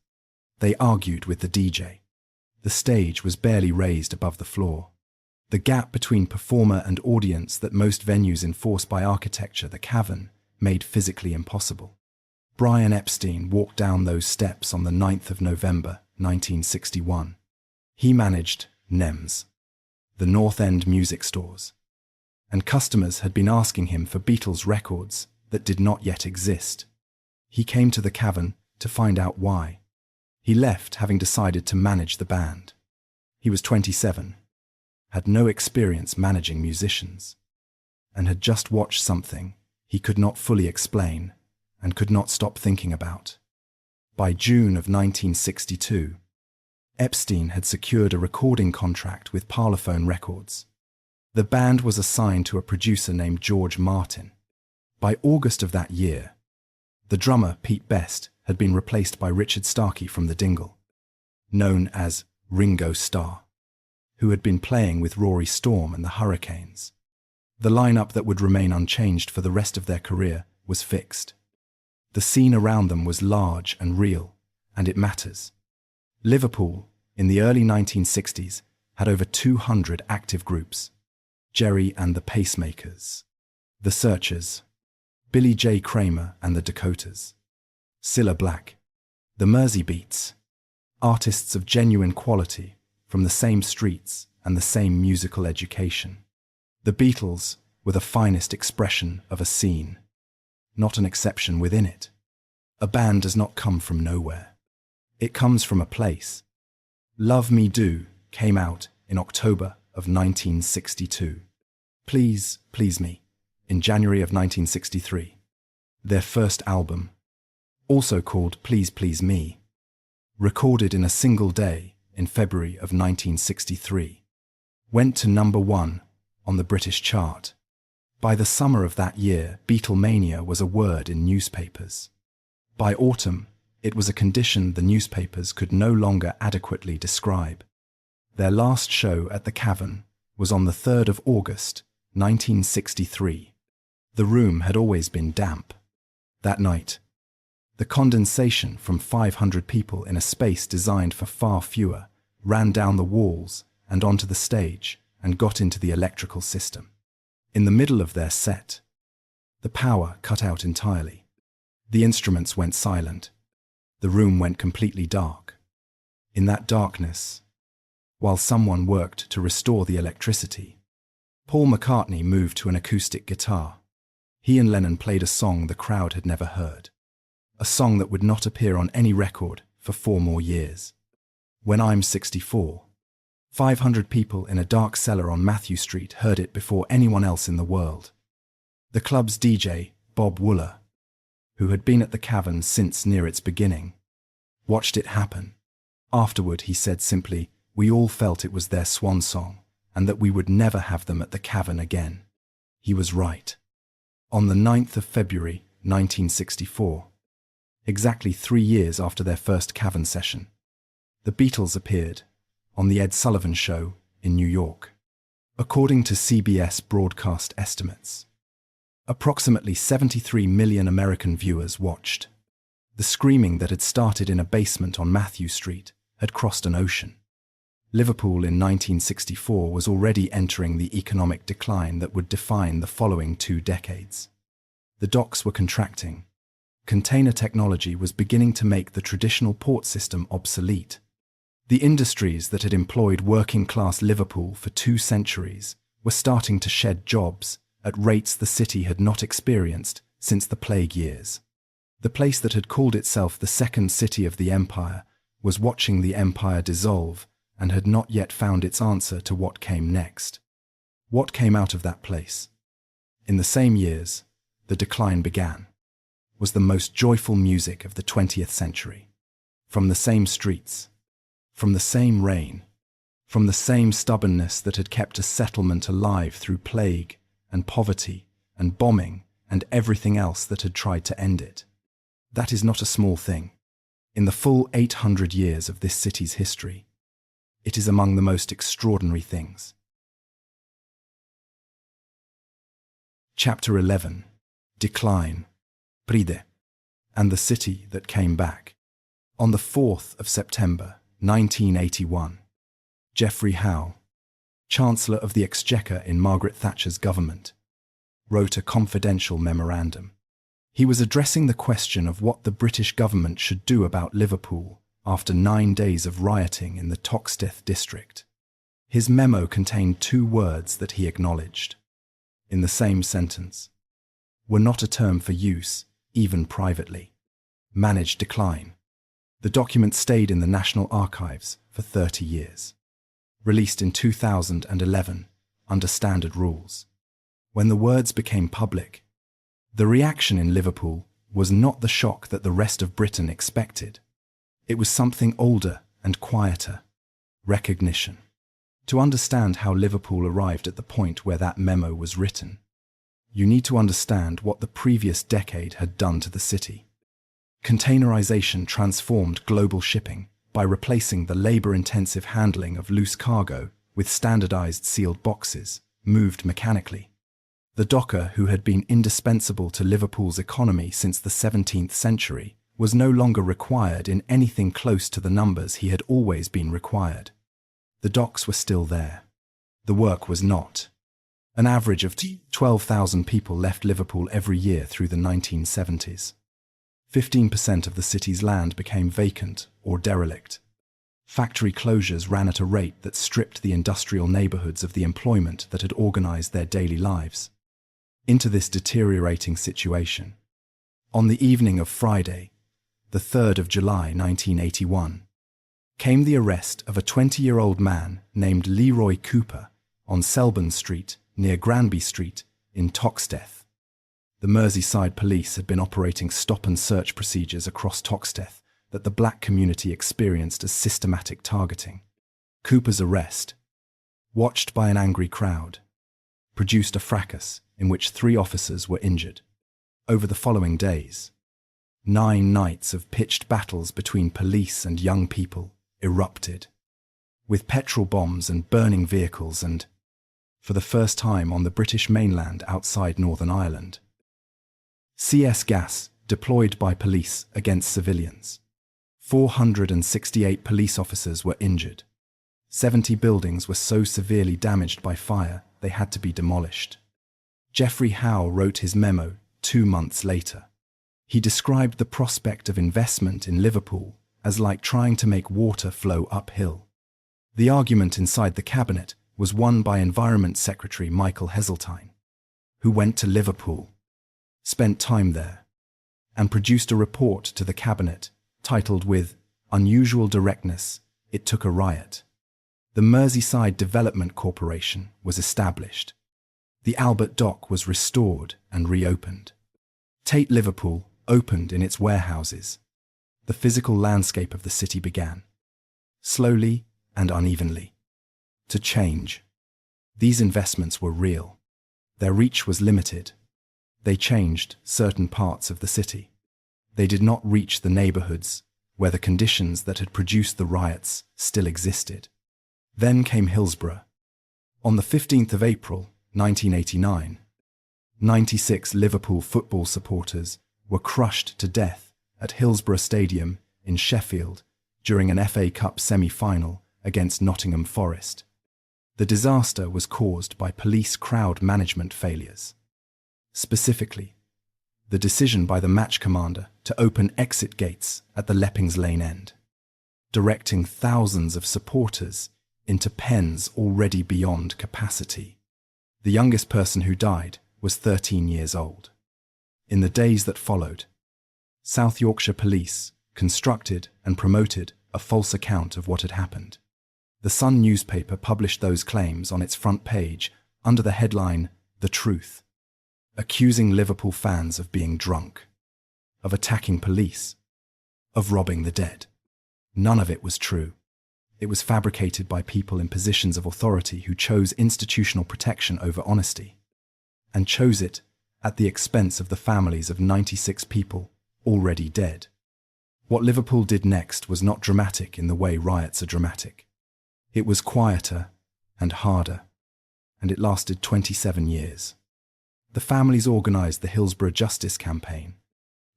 Speaker 1: They argued with the DJ. The stage was barely raised above the floor. The gap between performer and audience that most venues enforce by architecture, the Cavern, made physically impossible. Brian Epstein walked down those steps on the 9th of November, 1961. He managed NEMS, the North End music stores, and customers had been asking him for Beatles records that did not yet exist. He came to the Cavern to find out why. He left having decided to manage the band. He was 27, had no experience managing musicians, and had just watched something he could not fully explain and could not stop thinking about. By June of 1962, Epstein had secured a recording contract with Parlophone Records. The band was assigned to a producer named George Martin. By August of that year, the drummer, Pete Best, had been replaced by Richard Starkey from the Dingle, known as Ringo Starr, who had been playing with Rory Storm and the Hurricanes. The lineup that would remain unchanged for the rest of their career was fixed. The scene around them was large and real, and it matters. Liverpool, in the early 1960s, had over 200 active groups. Jerry and the Pacemakers, the Searchers, Billy J. Kramer and the Dakotas, Cilla Black, the Mersey Beats, artists of genuine quality from the same streets and the same musical education. The Beatles were the finest expression of a scene, not an exception within it. A band does not come from nowhere. It comes from a place. Love Me Do came out in October of 1962. Please, Please Me in January of 1963. Their first album, also called Please Please Me, recorded in a single day in February of 1963, went to #1 on the British chart. By the summer of that year, Beatlemania was a word in newspapers. By autumn, it was a condition the newspapers could no longer adequately describe. Their last show at the Cavern was on the 3rd of August, 1963. The room had always been damp. That night, the condensation from 500 people in a space designed for far fewer ran down the walls and onto the stage and got into the electrical system. In the middle of their set, the power cut out entirely. The instruments went silent. The room went completely dark. In that darkness, while someone worked to restore the electricity, Paul McCartney moved to an acoustic guitar. He and Lennon played a song the crowd had never heard, a song that would not appear on any record for 4 more years. When I'm 64, 500 people in a dark cellar on Matthew Street heard it before anyone else in the world. The club's DJ, Bob Wooler, who had been at the Cavern since near its beginning, watched it happen. Afterward, he said simply, "We all felt it was their swan song, and that we would never have them at the Cavern again." He was right. On the 9th of February, 1964, exactly 3 years after their first Cavern session, the Beatles appeared on The Ed Sullivan Show in New York. According to CBS broadcast estimates, approximately 73 million American viewers watched. The screaming that had started in a basement on Matthew Street had crossed an ocean. Liverpool in 1964 was already entering the economic decline that would define the following 2 decades. The docks were contracting. Container technology was beginning to make the traditional port system obsolete. The industries that had employed working-class Liverpool for 2 centuries were starting to shed jobs at rates the city had not experienced since the plague years. The place that had called itself the second city of the empire was watching the empire dissolve and had not yet found its answer to what came next. What came out of that place? In the same years, the decline began, was the most joyful music of the 20th century. From the same streets, from the same rain, from the same stubbornness that had kept a settlement alive through plague and poverty and bombing and everything else that had tried to end it. That is not a small thing. In the full 800 years of this city's history, it is among the most extraordinary things. Chapter 11. Decline, Pride, and the city that came back. On the 4th of September, 1981, Geoffrey Howe, Chancellor of the Exchequer in Margaret Thatcher's government, wrote a confidential memorandum. He was addressing the question of what the British government should do about Liverpool after 9 days of rioting in the Toxteth district. His memo contained 2 words that he acknowledged, in the same sentence, were not a term for use, even privately. Managed decline. The document stayed in the National Archives for 30 years. Released in 2011 under standard rules. When the words became public, the reaction in Liverpool was not the shock that the rest of Britain expected. It was something older and quieter. Recognition. To understand how Liverpool arrived at the point where that memo was written, you need to understand what the previous decade had done to the city. Containerization transformed global shipping by replacing the labor-intensive handling of loose cargo with standardized sealed boxes, moved mechanically. The docker, who had been indispensable to Liverpool's economy since the 17th century, was no longer required in anything close to the numbers he had always been required. The docks were still there. The work was not. An average of 12,000 people left Liverpool every year through the 1970s. 15% of the city's land became vacant or derelict. Factory closures ran at a rate that stripped the industrial neighborhoods of the employment that had organized their daily lives. Into this deteriorating situation, on the evening of Friday, the 3rd of July 1981, came the arrest of a 20-year-old man named Leroy Cooper on Selborne Street near Granby Street in Toxteth. The Merseyside police had been operating stop-and-search procedures across Toxteth that the black community experienced as systematic targeting. Cooper's arrest, watched by an angry crowd, produced a fracas in which 3 officers were injured. Over the following days, 9 nights of pitched battles between police and young people erupted, with petrol bombs and burning vehicles and, for the first time on the British mainland outside Northern Ireland, CS gas deployed by police against civilians. 468 police officers were injured. 70 buildings were so severely damaged by fire they had to be demolished. Geoffrey Howe wrote his memo 2 months later. He described the prospect of investment in Liverpool as like trying to make water flow uphill. The argument inside the cabinet was won by Environment Secretary Michael Heseltine, who went to Liverpool, spent time there, and produced a report to the cabinet titled with unusual directness, "It took a riot." The Merseyside Development Corporation was established. The Albert Dock was restored and reopened. Tate Liverpool opened in its warehouses. The physical landscape of the city began, slowly and unevenly, to change. These investments were real. Their reach was limited. They changed certain parts of the city. They did not reach the neighborhoods where the conditions that had produced the riots still existed. Then came Hillsborough. On the 15th of April, 1989, 96 Liverpool football supporters were crushed to death at Hillsborough Stadium in Sheffield during an FA Cup semi-final against Nottingham Forest. The disaster was caused by police crowd management failures. Specifically, the decision by the match commander to open exit gates at the Leppings Lane end, directing thousands of supporters into pens already beyond capacity. The youngest person who died was 13 years old. In the days that followed, South Yorkshire Police constructed and promoted a false account of what had happened. The Sun newspaper published those claims on its front page under the headline, "The Truth," accusing Liverpool fans of being drunk, of attacking police, of robbing the dead. None of it was true. It was fabricated by people in positions of authority who chose institutional protection over honesty, and chose it at the expense of the families of 96 people already dead. What Liverpool did next was not dramatic in the way riots are dramatic. It was quieter and harder, and it lasted 27 years. The families organised the Hillsborough Justice Campaign.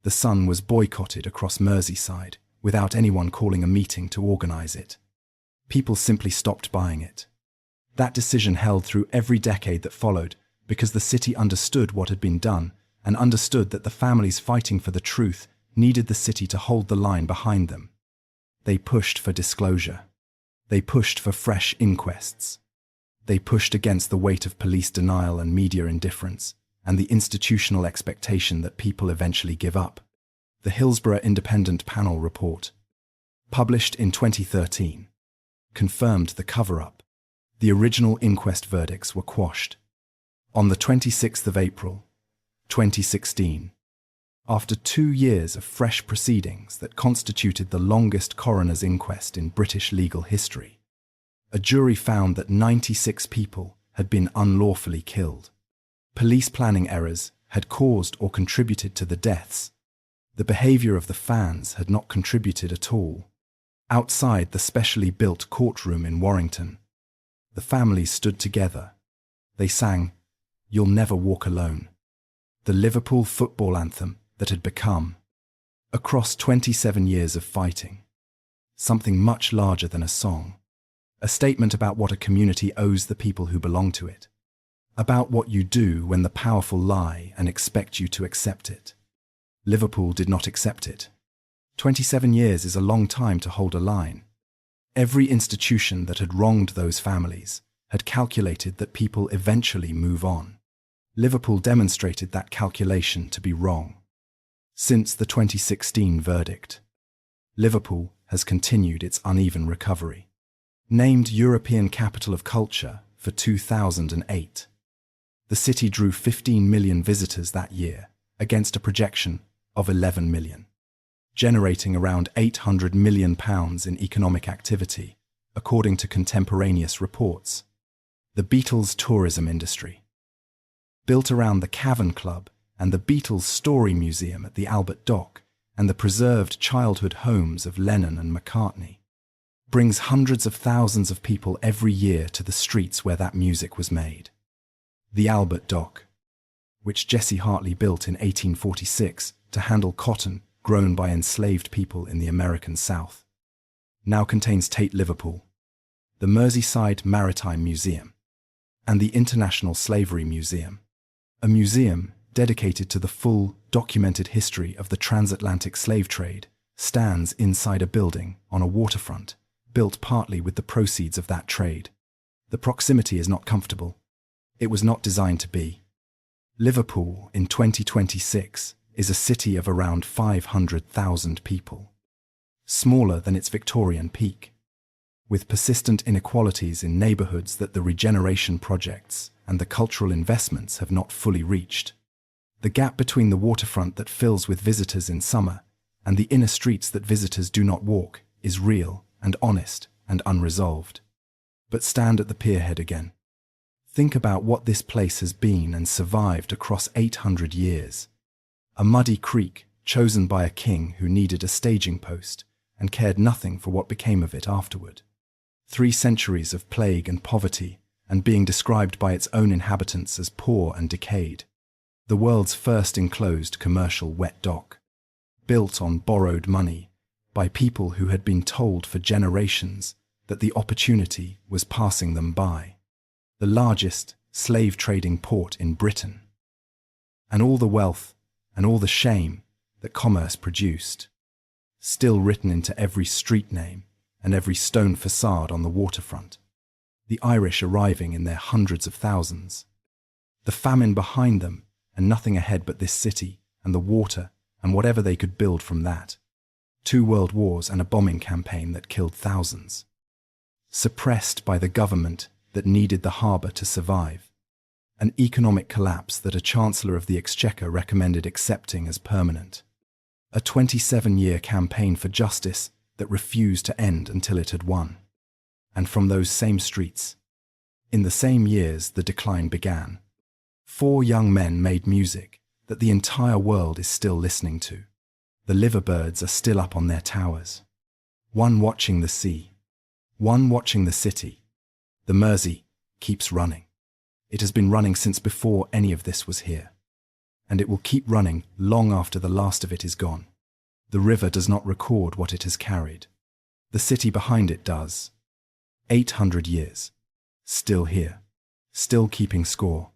Speaker 1: The Sun was boycotted across Merseyside without anyone calling a meeting to organise it. People simply stopped buying it. That decision held through every decade that followed because the city understood what had been done and understood that the families fighting for the truth needed the city to hold the line behind them. They pushed for disclosure. They pushed for fresh inquests. They pushed against the weight of police denial and media indifference and the institutional expectation that people eventually give up. The Hillsborough Independent Panel Report, published in 2013, confirmed the cover-up. The original inquest verdicts were quashed. On the 26th of April, 2016, after 2 years of fresh proceedings that constituted the longest coroner's inquest in British legal history, A jury found that 96 people had been unlawfully killed. Police planning errors had caused or contributed to the deaths. The behavior of the fans had not contributed at all. Outside the specially built courtroom in Warrington, the families stood together. They sang, "You'll Never Walk Alone," the Liverpool football anthem that had become, across 27 years of fighting, something much larger than a song. A statement about what a community owes the people who belong to it. About what you do when the powerful lie and expect you to accept it. Liverpool did not accept it. 27 years is a long time to hold a line. Every institution that had wronged those families had calculated that people eventually move on. Liverpool demonstrated that calculation to be wrong. Since the 2016 verdict, Liverpool has continued its uneven recovery. Named European Capital of Culture for 2008, the city drew 15 million visitors that year against a projection of 11 million, generating around £800 million in economic activity, according to contemporaneous reports. The Beatles tourism industry. Built around the Cavern Club and the Beatles Story Museum at the Albert Dock and the preserved childhood homes of Lennon and McCartney, brings hundreds of thousands of people every year to the streets where that music was made. The Albert Dock, which Jesse Hartley built in 1846 to handle cotton grown by enslaved people in the American South, now contains Tate Liverpool, the Merseyside Maritime Museum, and the International Slavery Museum, a museum dedicated to the full, documented history of the transatlantic slave trade, stands inside a building on a waterfront, built partly with the proceeds of that trade. The proximity is not comfortable. It was not designed to be. Liverpool, in 2026, is a city of around 500,000 people, smaller than its Victorian peak, with persistent inequalities in neighbourhoods that the regeneration projects and the cultural investments have not fully reached. The gap between the waterfront that fills with visitors in summer and the inner streets that visitors do not walk is real and honest and unresolved. But stand at the pierhead again. Think about what this place has been and survived across 800 years. A muddy creek chosen by a king who needed a staging post and cared nothing for what became of it afterward. 3 centuries of plague and poverty, and being described by its own inhabitants as poor and decayed. The world's first enclosed commercial wet dock, built on borrowed money by people who had been told for generations that the opportunity was passing them by. The largest slave-trading port in Britain. And all the wealth and all the shame that commerce produced, still written into every street name and every stone facade on the waterfront. The Irish arriving in their hundreds of thousands. The famine behind them and nothing ahead but this city and the water and whatever they could build from that. 2 world wars and a bombing campaign that killed thousands. Suppressed by the government that needed the harbour to survive. An economic collapse that a Chancellor of the Exchequer recommended accepting as permanent. A 27-year campaign for justice that refused to end until it had won. And from those same streets, in the same years the decline began. 4 young men made music that the entire world is still listening to. The liverbirds are still up on their towers. One watching the sea. One watching the city. The Mersey keeps running. It has been running since before any of this was here. And it will keep running long after the last of it is gone. The river does not record what it has carried. The city behind it does. 800 years. Still here. Still keeping score.